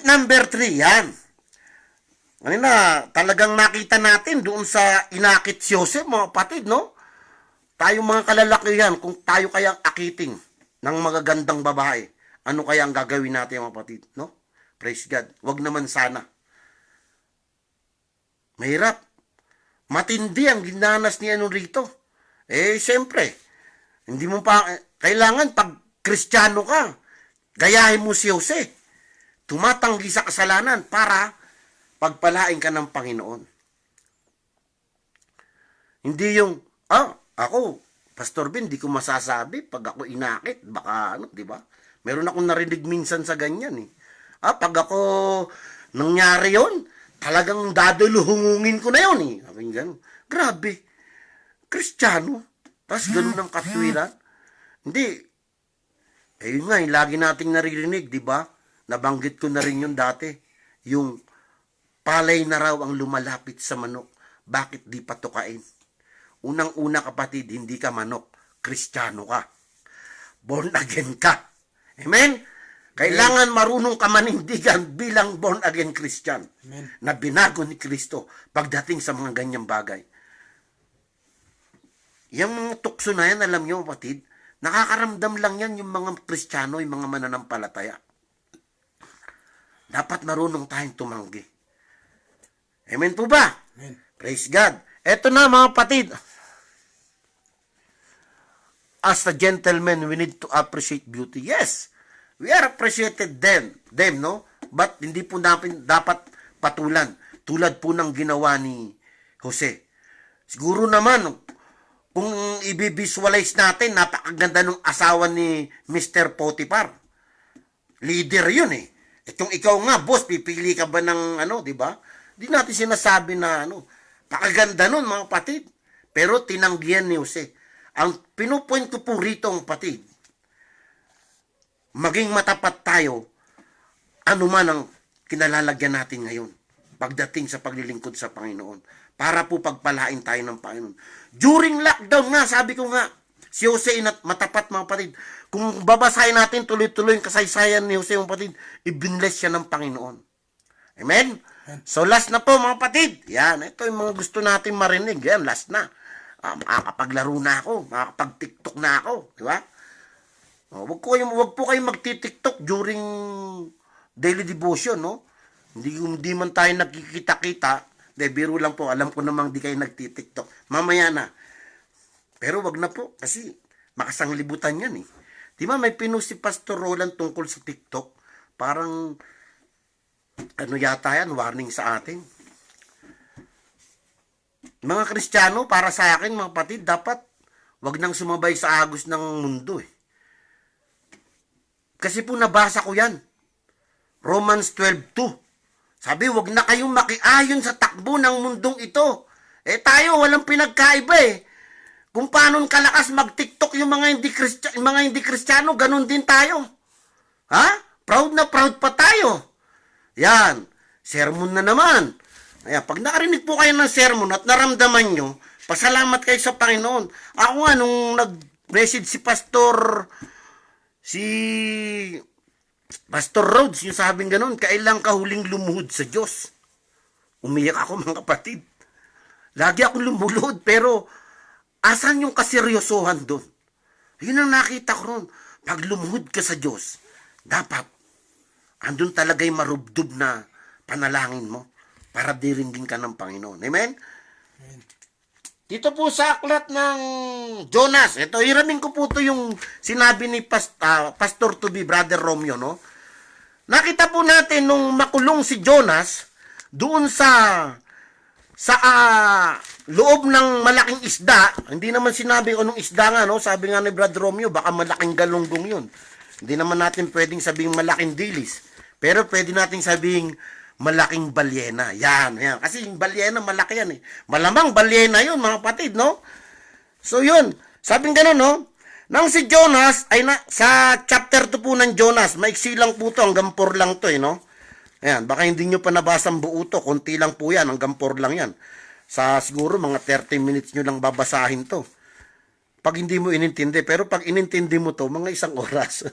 number 3. Yan. Kanina, talagang nakita natin doon sa inakit si Jose, mga kapatid, no? Tayo mga kalalakihan, kung tayo kayang akiting ng magagandang babae, ano kaya ang gagawin natin, mga kapatid, no? Praise God. Wag naman sana. Mahirap. Matindi ang ginanas niya rito. Siyempre, hindi mo pa, kailangan pag Kristiyano ka, gayahin mo si Jose. Tumatanggi sa kasalanan para pagpalain ka ng Panginoon. Hindi yung, ako, Pastor Ben, di ko masasabi pag ako inakit, baka di ba? Meron akong narinig minsan sa ganyan pag ako nangyari yon, talagang daduluhungungin ko na yon Sabi ganun. Grabe. Kristiyano. Tapos ganun ang katwiran. Hindi. Yun nga, lagi nating naririnig, di ba? Nabanggit ko na rin yun dati. Yung palay na raw ang lumalapit sa manok. Bakit di patukain? Unang-una, kapatid, hindi ka manok. Kristiyano ka. Born again ka. Amen? Kailangan marunong ka manindigan bilang born again Christian. Amen. Na binago ni Kristo pagdating sa mga ganyang bagay. Yung mga tukso na yan, alam nyo, kapatid, nakakaramdam lang yan yung mga Kristiyano, yung mga mananampalataya. Dapat marunong tayong tumanggi. Amen po ba? Amen. Praise God. Eto na, mga kapatid. As a gentleman, we need to appreciate beauty. Yes, we are appreciated them, no? But hindi po natin dapat patulan. Tulad po ng ginawa ni Jose. Siguro naman, kung i-visualize natin, napakaganda ng asawa ni Mr. Potiphar. Leader yun Itong ikaw nga, boss, pipili ka ba ng di ba? Di natin sinasabi na pakaganda nun, mga kapatid. Pero tinanggihan ni Jose. Ang pinupoint ko po rito, ang kapatid, maging matapat tayo, ano man ang kinalalagyan natin ngayon, pagdating sa paglilingkod sa Panginoon, para po pagpalain tayo ng Panginoon. During lockdown nga, sabi ko nga, si Jose matapat, mga kapatid. Kung babasahin natin tuloy-tuloy yung kasaysayan ni Jose, mga kapatid, ibinless siya ng Panginoon. Amen? So last na po mga kapatid. Yan, ito yung mga gusto natin marinig. Yan, last na. Makakapaglaro na ako, makakapag-TikTok na ako, di ba? Wag po kayong magti-TikTok during daily devotion, no? Hindi man tayo nagkikita-kita. De, biro lang po, alam ko namang di kayo nagti-TikTok. Mamaya na. Pero wag na po, kasi makasanglibutan yan eh. Di ba may pinost si Pastor Roland tungkol sa TikTok? Parang, ano yata yan, warning sa atin. Mga Kristiyano, para sa akin, mga kapatid, dapat wag nang sumabay sa agos ng mundo eh. Kasi po nabasa ko yan. Romans 12:2. Sabi, wag na kayong makiayon sa takbo ng mundong ito. Eh tayo, walang pinagkaiba eh. Kung paano kalakas mag-TikTok yung mga hindi Kristiyano, ganun din tayo. Ha? Proud na proud pa tayo. Yan. Sermon na naman. Ayan, pag nakarinig po kayo ng sermon at naramdaman nyo, pasalamat kayo sa Panginoon. Ako nga, nung nag-message si Pastor Rhodes, yung sabing ganun, kailang ka huling lumuhod sa Diyos. Umiyak ako mga kapatid. Lagi akong lumulod, pero asan yung kaseryosohan doon? Yun ang nakita ko ron. Pag lumuhod ka sa Diyos, dapat, andun talaga'y marubdob na panalangin mo para diringgin ka ng Panginoon. Amen? Dito po sa aklat ng Jonas, ito, hiramin ko po ito yung sinabi ni Pastor to be Brother Romeo, no? Nakita po natin nung makulong si Jonas doon sa loob ng malaking isda. Hindi naman sinabi anong isda nga, no? Sabi nga ni Brother Romeo, baka malaking galunggong yun. Hindi naman natin pwedeng sabing malaking dilis. Pero pwede natin sabing malaking balyena. Yan. Kasi yung balyena, malaki yan eh. Malamang balyena yun, mga kapatid, no? So, yun. Sabing gano'n, no? Nang si Jonas, sa chapter 2 po ng Jonas, maiksi lang po to, hanggang 4 lang to, eh, no? Ayan, baka hindi nyo pa nabasang buo to, konti lang po yan, hanggang 4 lang yan. Sa siguro, mga 30 minutes nyo lang babasahin to. Pag hindi mo inintindi, pero pag inintindi mo to, mga 1 oras.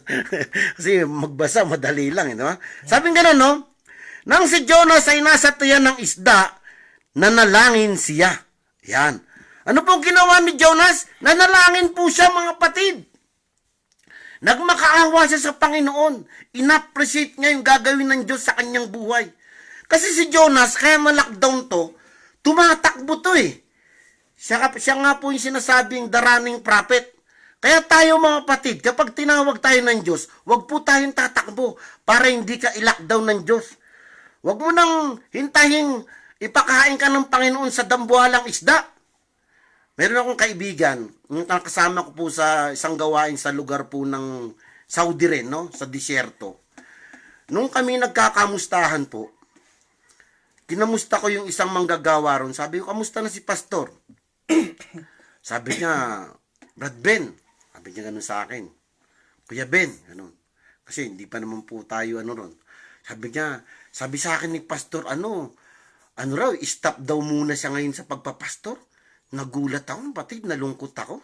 Kasi magbasa, madali lang, eh, no? Sabing gano'n, no? Nang si Jonas ay nasa tiyan ng isda, nanalangin siya. Yan. Ano pong ginawa ni Jonas? Nanalangin po siya, mga kapatid. Nagmakaawa siya sa Panginoon. Inappreciate niya yung gagawin ng Diyos sa kanyang buhay. Kasi si Jonas, kaya na-lockdown to, tumatakbo to eh. Siya nga po yung sinasabing the running prophet. Kaya tayo mga kapatid, kapag tinawag tayo ng Diyos, wag po tayong tatakbo para hindi ka i-lockdown ng Diyos. Wag mo nang hintahin ipakain ka ng Panginoon sa dambuhalang isda. Meron akong kaibigan, yung kasama ko po sa isang gawain sa lugar po ng Saudi rin, no? Sa disyerto. Nung kami nagkakamustahan po, kinamusta ko yung isang manggagawa ron. Sabi ko, kamusta na si Pastor? Sabi niya, Brad Ben. Sabi niya ganun sa akin. Kuya Ben, ganun. Kasi hindi pa naman po tayo ron. Sabi sa akin ni Pastor, ano raw, stop daw muna siya ngayon sa pagpapastor. Nagulat ako, patid, nalungkot ako.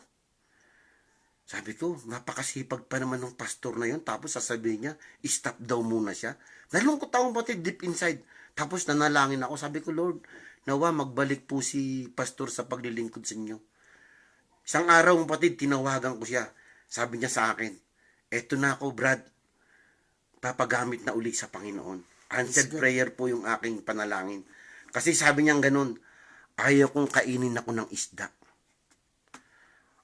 Sabi ko, napakasipag pa naman ng pastor na yun. Tapos sasabihin niya, stop daw muna siya. Nalungkot ako, patid, deep inside. Tapos nanalangin ako. Sabi ko, Lord, nawa magbalik po si pastor sa paglilingkod sa inyo. Isang araw, patid, tinawagan ko siya. Sabi niya sa akin, eto na ako, Brad. Papagamit na uli sa Panginoon. Answered prayer po yung aking panalangin. Kasi sabi niya ganun, ayaw kong kainin ako ng isda.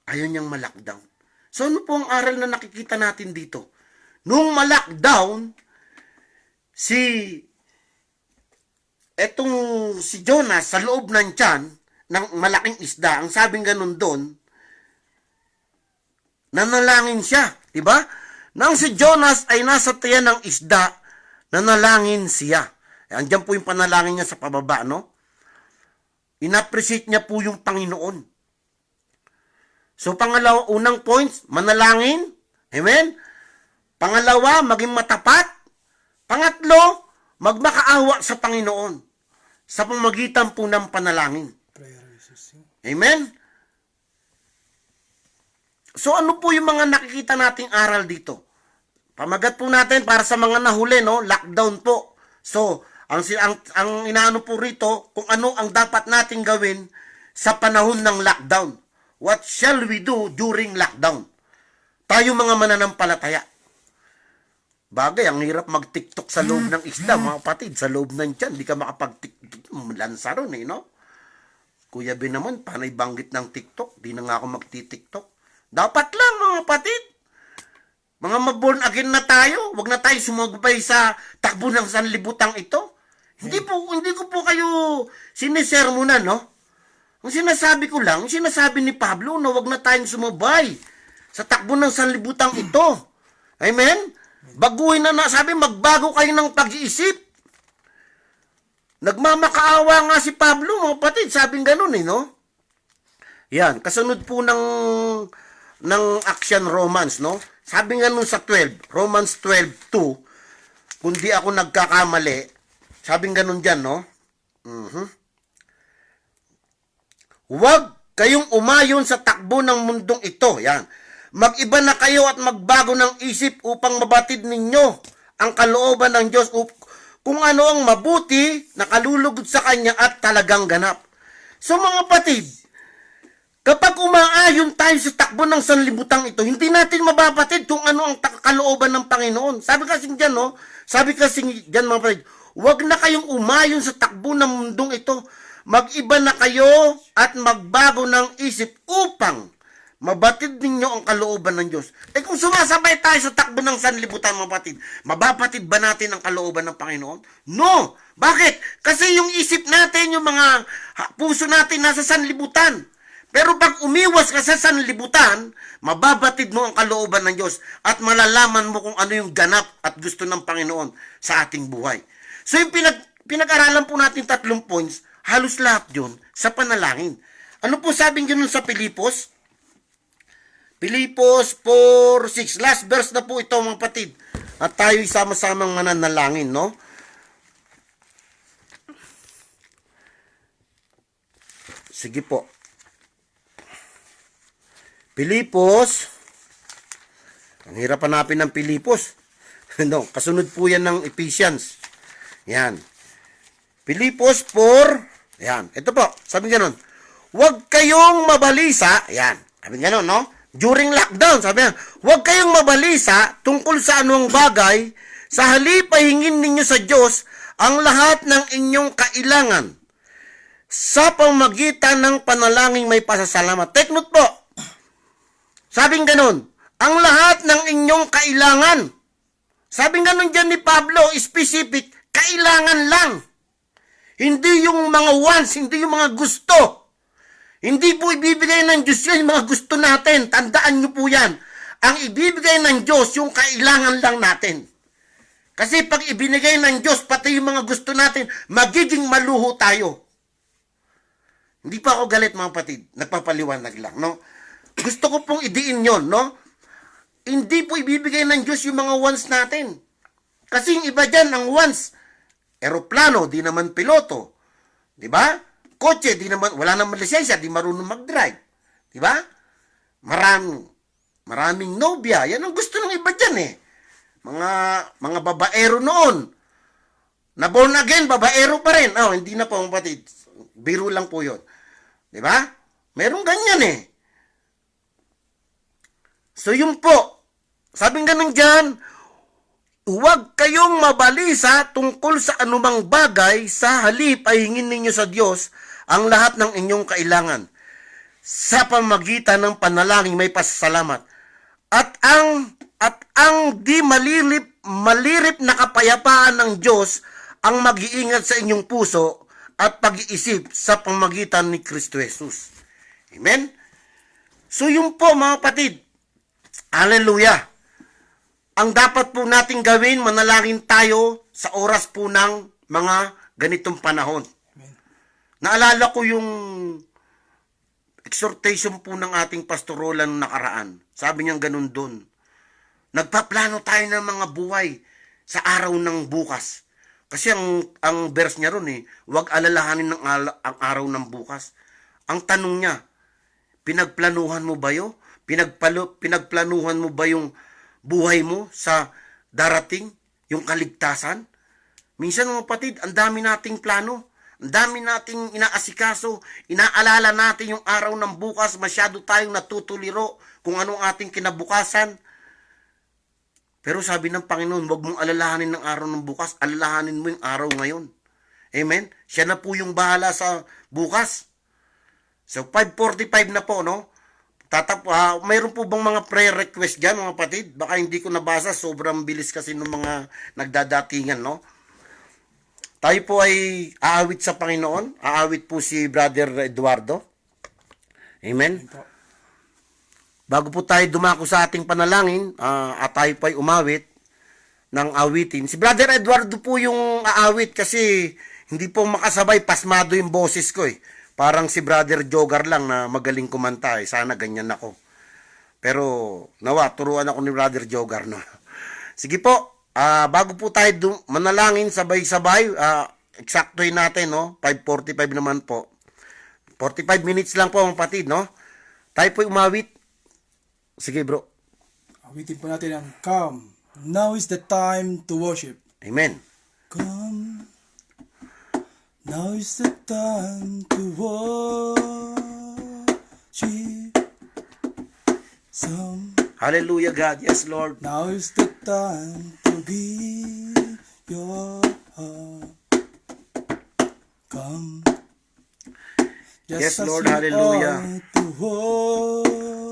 Ayaw niyang ma-lockdown. So ano po ang aral na nakikita natin dito? Nung ma-lockdown, si Jonas sa loob ng tiyan ng malaking isda, ang sabing ganun doon, nanalangin siya. Diba? Nang si Jonas ay nasa tiyan ng isda, nanalangin siya. Andiyan po yung panalangin niya sa pababa, no? Inappreciate niya po yung Panginoon. So, unang points, manalangin. Amen? Pangalawa, maging matapat. Pangatlo, magmakaawa sa Panginoon sa pamagitan po ng panalangin. Amen? So, ano po yung mga nakikita nating aral dito? Pamagat po natin para sa mga nahuli, no? Lockdown po. So, Ang inaano po rito, kung ano ang dapat nating gawin sa panahon ng lockdown. What shall we do during lockdown? Tayo mga mananampalataya. Bagay, ang hirap mag-TikTok sa loob ng isla, mga kapatid. Sa loob ng tiyan, di ka makapag-TikTok. Lansa ron no? Kuya B naman, panay banggit ng TikTok. Di na nga ako mag-TikTok. Dapat lang, mga kapatid. Mga mag-born again na tayo. Huwag na tayo sumagpay sa takbo ng sanlibutang ito. Hindi ko po kayo sinisermonan, no? Ang sinasabi ko lang, sinasabi ni Pablo na huwag na tayong sumabay sa takbo ng sanlibutang ito. Amen? Baguhin na sabi, magbago kayo ng pag-iisip. Nagmamakaawa nga si Pablo, mga kapatid, sabing ganun no? Yan, kasunod po ng action Romans, no? Sabi nga nun sa 12, Romans 12:2, kung di ako nagkakamali, sabing ganun dyan, no? Huwag kayong umayon sa takbo ng mundong ito. Yan. Mag-iba na kayo at magbago ng isip upang mabatid ninyo ang kalooban ng Diyos kung ano ang mabuti, nakalulugod sa Kanya at talagang ganap. So mga kapatid, kapag umaayon tayo sa takbo ng sanlibutang ito, hindi natin mababatid kung ano ang kalooban ng Panginoon. Sabi kasi dyan, no? Sabi kasi dyan, mga kapatid, huwag na kayong umayon sa takbo ng mundong ito. Mag-iba na kayo at magbago ng isip upang mabatid ninyo ang kalooban ng Diyos. Kung sumasabay tayo sa takbo ng sanlibutan, mga kapatid, mababatid ba natin ang kalooban ng Panginoon? No! Bakit? Kasi yung isip natin, yung mga puso natin nasa sanlibutan. Pero pag umiwas ka sa sanlibutan, mababatid mo ang kalooban ng Diyos at malalaman mo kung ano yung ganap at gusto ng Panginoon sa ating buhay. So yung pinag-aralan po natin 3 points, halos lahat yun sa panalangin. Ano po sabing yun sa Pilipos? Pilipos 4:6. Last verse na po ito, mga kapatid. At tayo sama-samang mananalangin, no? Sige po. Pilipos. Ang hirap hanapin ng Pilipos. No, kasunod po yan ng Ephesians. Yan. Pilipos 4. Yan. Ito po. Sabi ganun. Huwag kayong mabalisa. Yan. Sabi ganun, no? During lockdown, sabi niya, huwag kayong mabalisa tungkol sa anong bagay. Sa halip ay hingin ninyo sa Diyos ang lahat ng inyong kailangan sa pamamagitan ng panalangin may pasasalamat. Take note po. Sabing ganun, ang lahat ng inyong kailangan. Sabing ganun dyan ni Pablo, specific, kailangan lang. Hindi yung mga wants, hindi yung mga gusto. Hindi po ibibigay ng Diyos yan, yung mga gusto natin. Tandaan nyo po yan. Ang ibibigay ng Diyos, yung kailangan lang natin. Kasi pag ibinigay ng Diyos, pati yung mga gusto natin, magiging maluho tayo. Hindi pa ako galit, mga kapatid. Nagpapaliwanag lang, no? Gusto ko pong idiin yon, no? Hindi po ibibigay ng Diyos yung mga wants natin. Kasi yung iba dyan, ang wants, eroplano, di naman piloto. Diba? Kotse, di naman, wala naman lisensya, di marunong mag-drive. Diba? Maraming nobya. Yan ang gusto ng iba dyan eh. Mga babaero noon. Na born again, babaero pa rin. Oh, hindi na po, mga kapatid. Biro lang po yun. Diba? Merong ganyan eh. So yun po. Sabing ganun dyan, huwag kayong mabalisa tungkol sa anumang bagay, sa halip ay hingin ninyo sa Diyos ang lahat ng inyong kailangan sa pamamagitan ng panalangin may pasasalamat. At ang di malirip na kapayapaan ng Diyos ang mag-iingat sa inyong puso at pag-iisip sa pamamagitan ni Kristo Jesus. Amen? So yun po, mga kapatid. Hallelujah. Ang dapat po nating gawin, manalangin tayo sa oras po ng mga ganitong panahon. Naalala ko yung exhortation po ng ating pastoral ng nakaraan. Sabi niya ganun doon. Nagpaplano tayo ng mga buhay sa araw ng bukas. Kasi ang verse niya ron huwag alalahanin ang araw ng bukas. Ang tanong niya, pinagplanuhan mo ba yun? Pinagplanuhan mo ba yung buhay mo sa darating, yung kaligtasan? Minsan mga kapatid, ang dami nating plano. Ang dami nating inaasikaso. Inaalala natin yung araw ng bukas. Masyado tayong natutuliro kung anong ating kinabukasan. Pero sabi ng Panginoon, huwag mong alalahanin ng araw ng bukas. Alalahanin mo yung araw ngayon. Amen? Siya na po yung bahala sa bukas. So, 5:45 na po, no? Mayroon po bang mga prayer request dyan, mga kapatid? Baka hindi ko nabasa. Sobrang bilis kasi ng mga nagdadatingan, no? Tayo po ay aawit sa Panginoon. Aawit po si Brother Eduardo. Amen? Bago po tayo dumako sa ating panalangin, at tayo po ay umawit ng awitin. Si Brother Eduardo po yung aawit kasi hindi po makasabay, pasmado yung boses ko eh. Parang si Brother Jogar lang na magaling kumanta eh. Sana ganyan ako. Pero nawa, turuan ako ni Brother Jogar, no? Sige po. Bago po tayo manalangin sabay-sabay, eksaktuhin natin, no? 5:45 naman po. 45 minutes lang po, mga kapatid, no? Tayo po umawit. Sige, bro. Awitin po natin ang Come. Now is the time to worship. Amen. Come. Now is the time to worship. Hallelujah, God. Yes, Lord. Now is the time to give your heart. Come. Yes, as Lord. you Hallelujah. are to worship.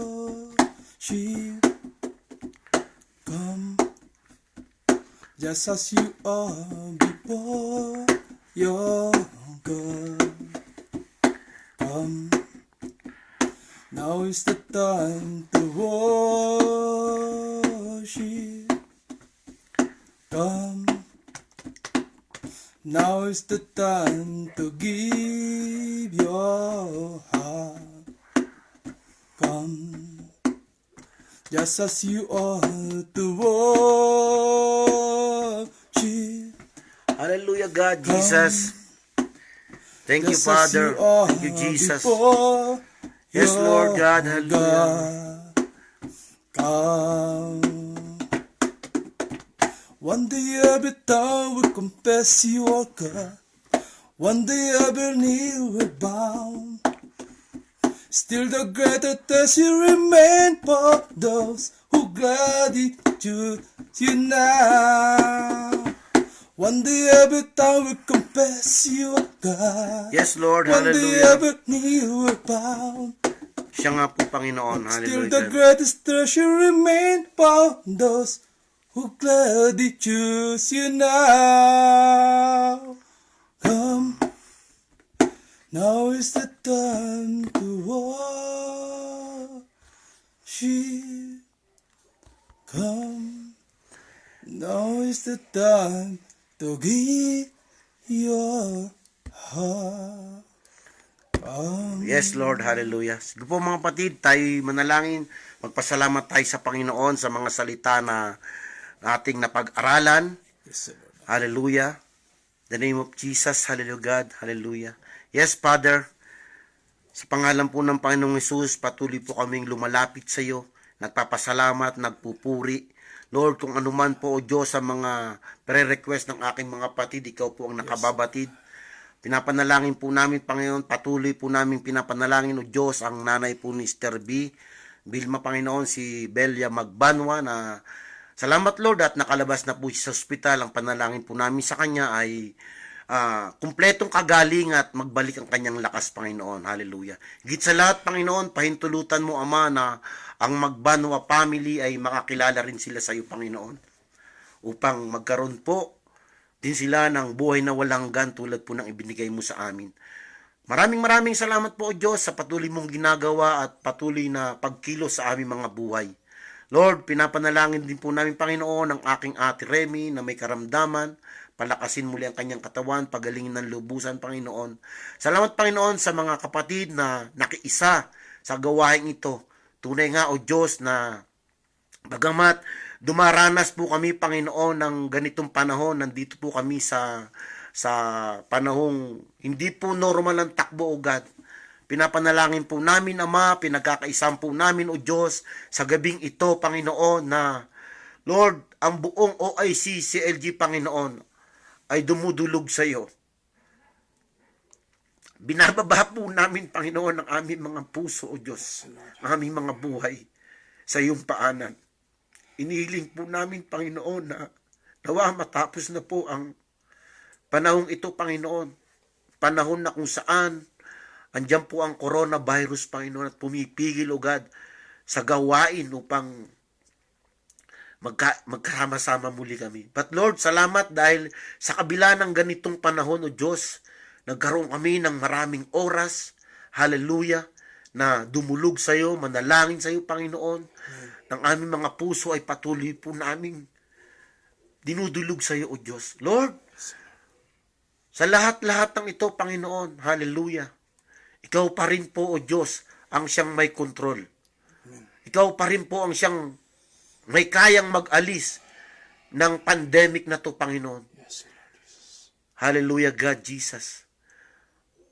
Come. Just as you are before your God. Come. Now is the time to worship. Come. Now is the time to give your heart. Come. Just as you are to worship. Hallelujah, God. Jesus. Thank you, Just as Father. you are Thank you, Jesus. before Yes, your Lord God. Hallelujah. God. Come. One day every tongue will confess you are God. One day every knee will bow. Still the greater test you remain for those who gladly choose you now. One day every tongue will confess you are God. Yes, Lord. One day Hallelujah. every knee will bow. Siya nga po, Panginoon. Still the Hallelujah. greatest treasure remain for those who gladly choose you now. Come, now is the time to worship. Come, now is the time to give your heart. Yes, Lord. Hallelujah. Sige po, mga kapatid, tayo manalangin. Magpasalamat tayo sa Panginoon sa mga salita na ating napag-aralan. Yes, Lord. Hallelujah. In the name of Jesus. Hallelujah, God. Hallelujah. Yes, Father. Sa pangalan po ng Panginoong Hesus, patuloy po kaming lumalapit sa iyo. Nagpapasalamat, nagpupuri. Lord, kung anuman po, O Diyos, sa mga pre-request ng aking mga kapatid, ikaw po ang nakababatid. Pinapanalangin po namin, Panginoon, patuloy po namin pinapanalangin, O Diyos, ang nanay po ni Mr. B. Bilma, Panginoon, si Belia Magbanwa na salamat, Lord, at nakalabas na po siya sa ospital. Ang panalangin po namin sa kanya ay kumpletong kagaling at magbalik ang kanyang lakas, Panginoon. Hallelujah. Higit sa lahat, Panginoon, pahintulutan mo, Ama, na ang Magbanwa family ay makakilala rin sila sa iyo, Panginoon. Upang magkaroon po din sila ng buhay na walang hanggan tulad po ng ibinigay mo sa amin. Maraming salamat po, O Diyos, sa patuloy mong ginagawa at patuloy na pagkilos sa aming mga buhay. Lord, pinapanalangin din po namin, Panginoon, ang aking ate Remy na may karamdaman. Palakasin muli ang kanyang katawan, pagalingin ng lubusan, Panginoon. Salamat, Panginoon, sa mga kapatid na nakiisa sa gawain ito. Tunay nga, O Diyos, na bagamat dumaranas po kami, Panginoon, ng ganitong panahon, nandito po kami sa panahong hindi po normal ang takbo, O God. Pinapanalangin po namin, Ama, pinagkakaisang po namin, O Diyos, sa gabing ito, Panginoon, na Lord, ang buong OIC, CLG, Panginoon, ay dumudulog sa iyo. Binababa po namin, Panginoon, ang aming mga puso, O Diyos, ang aming mga buhay sa iyong paanan. Inihiling po namin, Panginoon, na nawa matapos na po ang panahong ito, Panginoon. Panahon na kung saan andyan po ang coronavirus, Panginoon, at pumipigil, O God, sa gawain upang magkasama-sama muli kami. But Lord, salamat dahil sa kabila ng ganitong panahon, O Diyos, nagkaroon kami ng maraming oras, hallelujah, na dumulog sa iyo, manalangin sa iyo, Panginoon. Ng aming mga puso ay patuloy po naming dinudulog sa iyo, O Diyos. Lord, sa lahat-lahat ng ito, Panginoon, hallelujah, ikaw pa rin po, O Diyos, ang siyang may kontrol. Ikaw pa rin po ang siyang may kayang mag-alis ng pandemic na to, Panginoon. Hallelujah, God, Jesus.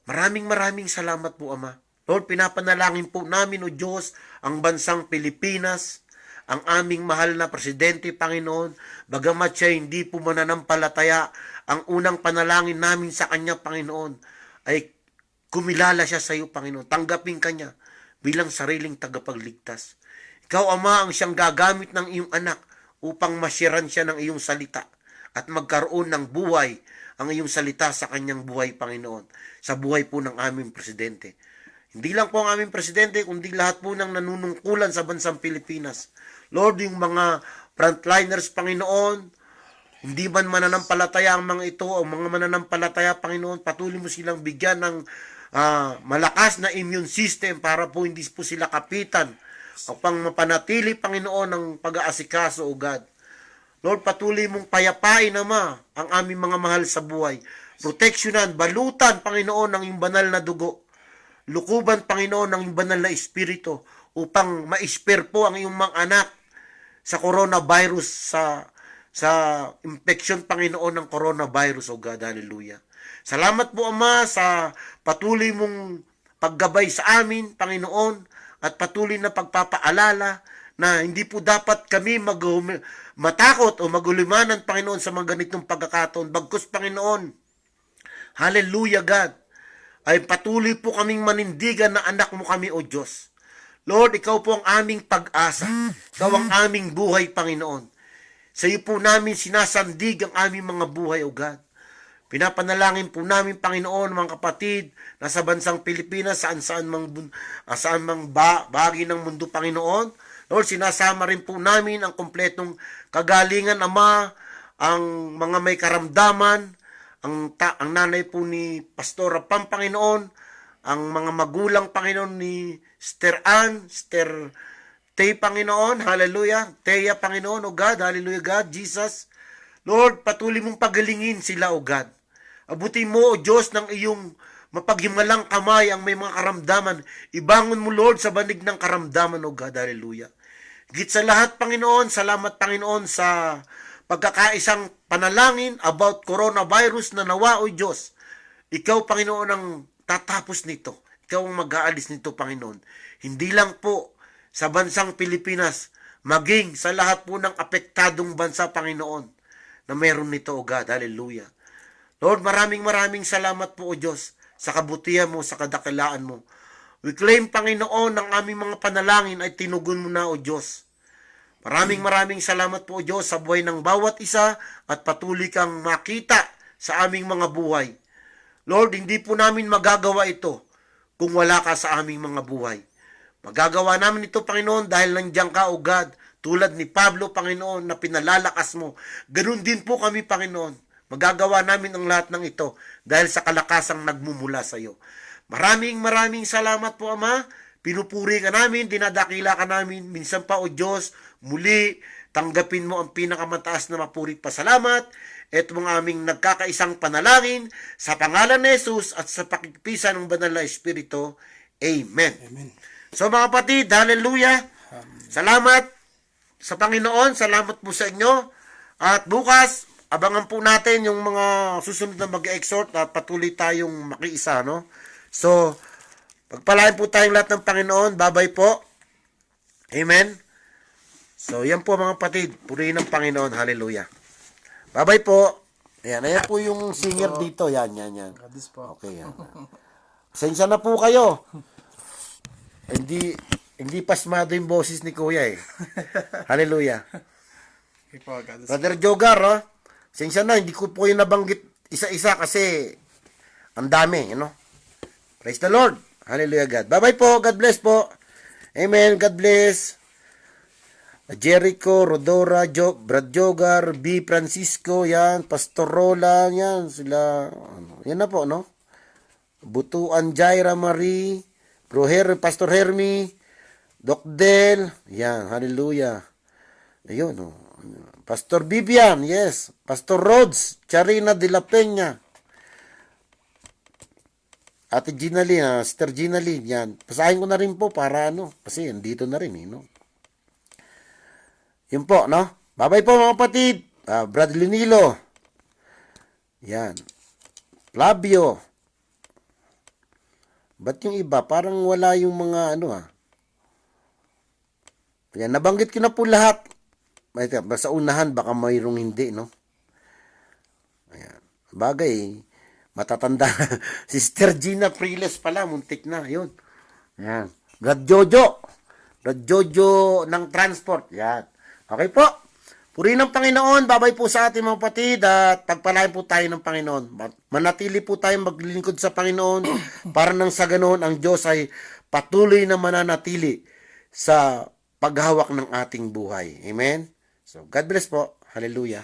Maraming salamat po, Ama. Lord, pinapanalangin po namin, O Diyos, ang bansang Pilipinas, ang aming mahal na presidente, Panginoon, bagamat siya hindi po mananampalataya, ang unang panalangin namin sa kanya, Panginoon, ay kumilala siya sa iyo, Panginoon. Tanggapin ka niya bilang sariling tagapagligtas. Ikaw, Ama, ang siyang gagamit ng iyong anak upang masyaran siya ng iyong salita at magkaroon ng buhay ang iyong salita sa kanyang buhay, Panginoon, sa buhay po ng aming presidente. Hindi lang po ang aming presidente, kundi lahat po ng nanunungkulan sa bansang Pilipinas. Lord, yung mga frontliners, Panginoon, hindi man mananampalataya ang mga ito, ang mga mananampalataya, Panginoon, patuloy mo silang bigyan ng malakas na immune system para po hindi po sila kapitan upang mapanatili, Panginoon, ang pag-aasikaso, O God. Lord, patuloy mong payapain, Ama, ang aming mga mahal sa buhay. Proteksyonan, balutan, Panginoon, ng iyong banal na dugo. Lukuban, Panginoon, ng iyong banal na espiritu upang ma-spare po ang iyong mga anak sa coronavirus, sa infection, Panginoon, ng coronavirus, O God. Hallelujah. Salamat po, Ama, sa patuloy mong paggabay sa amin, Panginoon, at patuloy na pagpapaalala na hindi po dapat kami matakot o magulimanan, Panginoon, sa mga ganitong pagkakataon. Bagkus, Panginoon, hallelujah, God, ay patuloy po kaming manindigan na anak mo kami, O Diyos. Lord, ikaw po ang aming pag-asa. Ikaw ang aming buhay, Panginoon. Sa iyo po namin sinasandig ang aming mga buhay, O God. Pinapanalangin po namin, Panginoon, mga kapatid na sa bansang Pilipinas, saan mang bahagi ng mundo, Panginoon. Lord, sinasama rin po namin ang kompletong kagalingan, Ama, ang mga may karamdaman, ang nanay po ni Pastora Pam, Panginoon, ang mga magulang, Panginoon, ni Sister Ann, Sister Tay, Panginoon, hallelujah, Teya, Panginoon, O God, hallelujah, God, Jesus. Lord, patuloy mong pagalingin sila, O God. Abutin mo, O Diyos, ng iyong mapaghimalang kamay ang may mga karamdaman. Ibangon mo, Lord, sa banig ng karamdaman, O God, hallelujah. Higit sa lahat, Panginoon, salamat, Panginoon, sa pagkakaisang panalangin about coronavirus na nawa, O Diyos. Ikaw, Panginoon, ang tatapos nito. Ikaw ang mag-aalis nito, Panginoon. Hindi lang po sa bansang Pilipinas, maging sa lahat po ng apektadong bansa, Panginoon, na meron nito, O God. Hallelujah. Lord, maraming salamat po, O Diyos, sa kabutihan mo, sa kadakilaan mo. We claim, Panginoon, ng aming mga panalangin ay tinugon mo na, O Diyos. Maraming salamat po, O Diyos, sa buhay ng bawat isa at patuloy kang makita sa aming mga buhay. Lord, hindi po namin magagawa ito kung wala ka sa aming mga buhay. Magagawa namin ito, Panginoon, dahil nandiyan ka, O God, tulad ni Pablo, Panginoon, na pinalalakas mo. Ganun din po kami, Panginoon. Magagawa namin ang lahat ng ito dahil sa kalakasang nagmumula sa iyo. Maraming salamat po, Ama. Pinupuri ka namin, dinadakila ka namin. Minsan pa, O Diyos, muli, tanggapin mo ang pinakamataas na mapurit pasalamat. Ito mga aming nagkakaisang panalangin sa pangalan ni Jesus at sa pakikpisan ng banal na Espiritu. Amen. Amen. So mga kapatid, hallelujah. Salamat sa Panginoon. Salamat po sa inyo. At bukas, abangan po natin yung mga susunod na mag-exhort at patuloy tayong makiisa, no? So, pagpalain po tayong lahat ng Panginoon. Bye-bye po. Amen. So, yan po mga kapatid. Purihin ng Panginoon. Hallelujah. Bye-bye po. Ayan po yung singer dito. Yan. God bless po. Okay, yan. Pasensya na po kayo. Hindi pasmado yung boses ni Kuya eh. Hallelujah. Okay po, God bless. Brother Jogar, oh. Pasensya na, hindi ko po yung nabanggit isa-isa kasi ang dami, Praise the Lord. Hallelujah, God. Bye-bye po. God bless po. Amen. God bless. Jericho, Rodora, Brad Jogar, B. Francisco, yan. Pastor Roland, yan. Sila, yan na po, Butuan, Jaira Marie, Pastor Hermi, Doc Del, yan. Hallelujah. Ayun, Pastor Bibian, yes. Pastor Rhodes, Charina de la Peña. Ate Gina Lynn, Sister Gina Lynn, yan. Pasahin ko na rin po para kasi andito na rin, Yun po, Bye-bye po mga kapatid. Bradley Nilo. Yan. Flavio. Ba't yung iba? Parang wala yung mga Yan, nabanggit ko na po lahat. Sa unahan, baka mayroong hindi, Ayan. Bagay, matatanda. Sister Gina Priles pala, muntik na. Yun. Yan. Brad Jojo ng transport. Yan. Okay po. Purihin ng Panginoon. Babay po sa ating mga kapatid at pagpalain po tayo ng Panginoon. Manatili po tayong maglilingkod sa Panginoon para nang sa ganoon ang Diyos ay patuloy na mananatili sa paghawak ng ating buhay. Amen? So, God bless po. Hallelujah.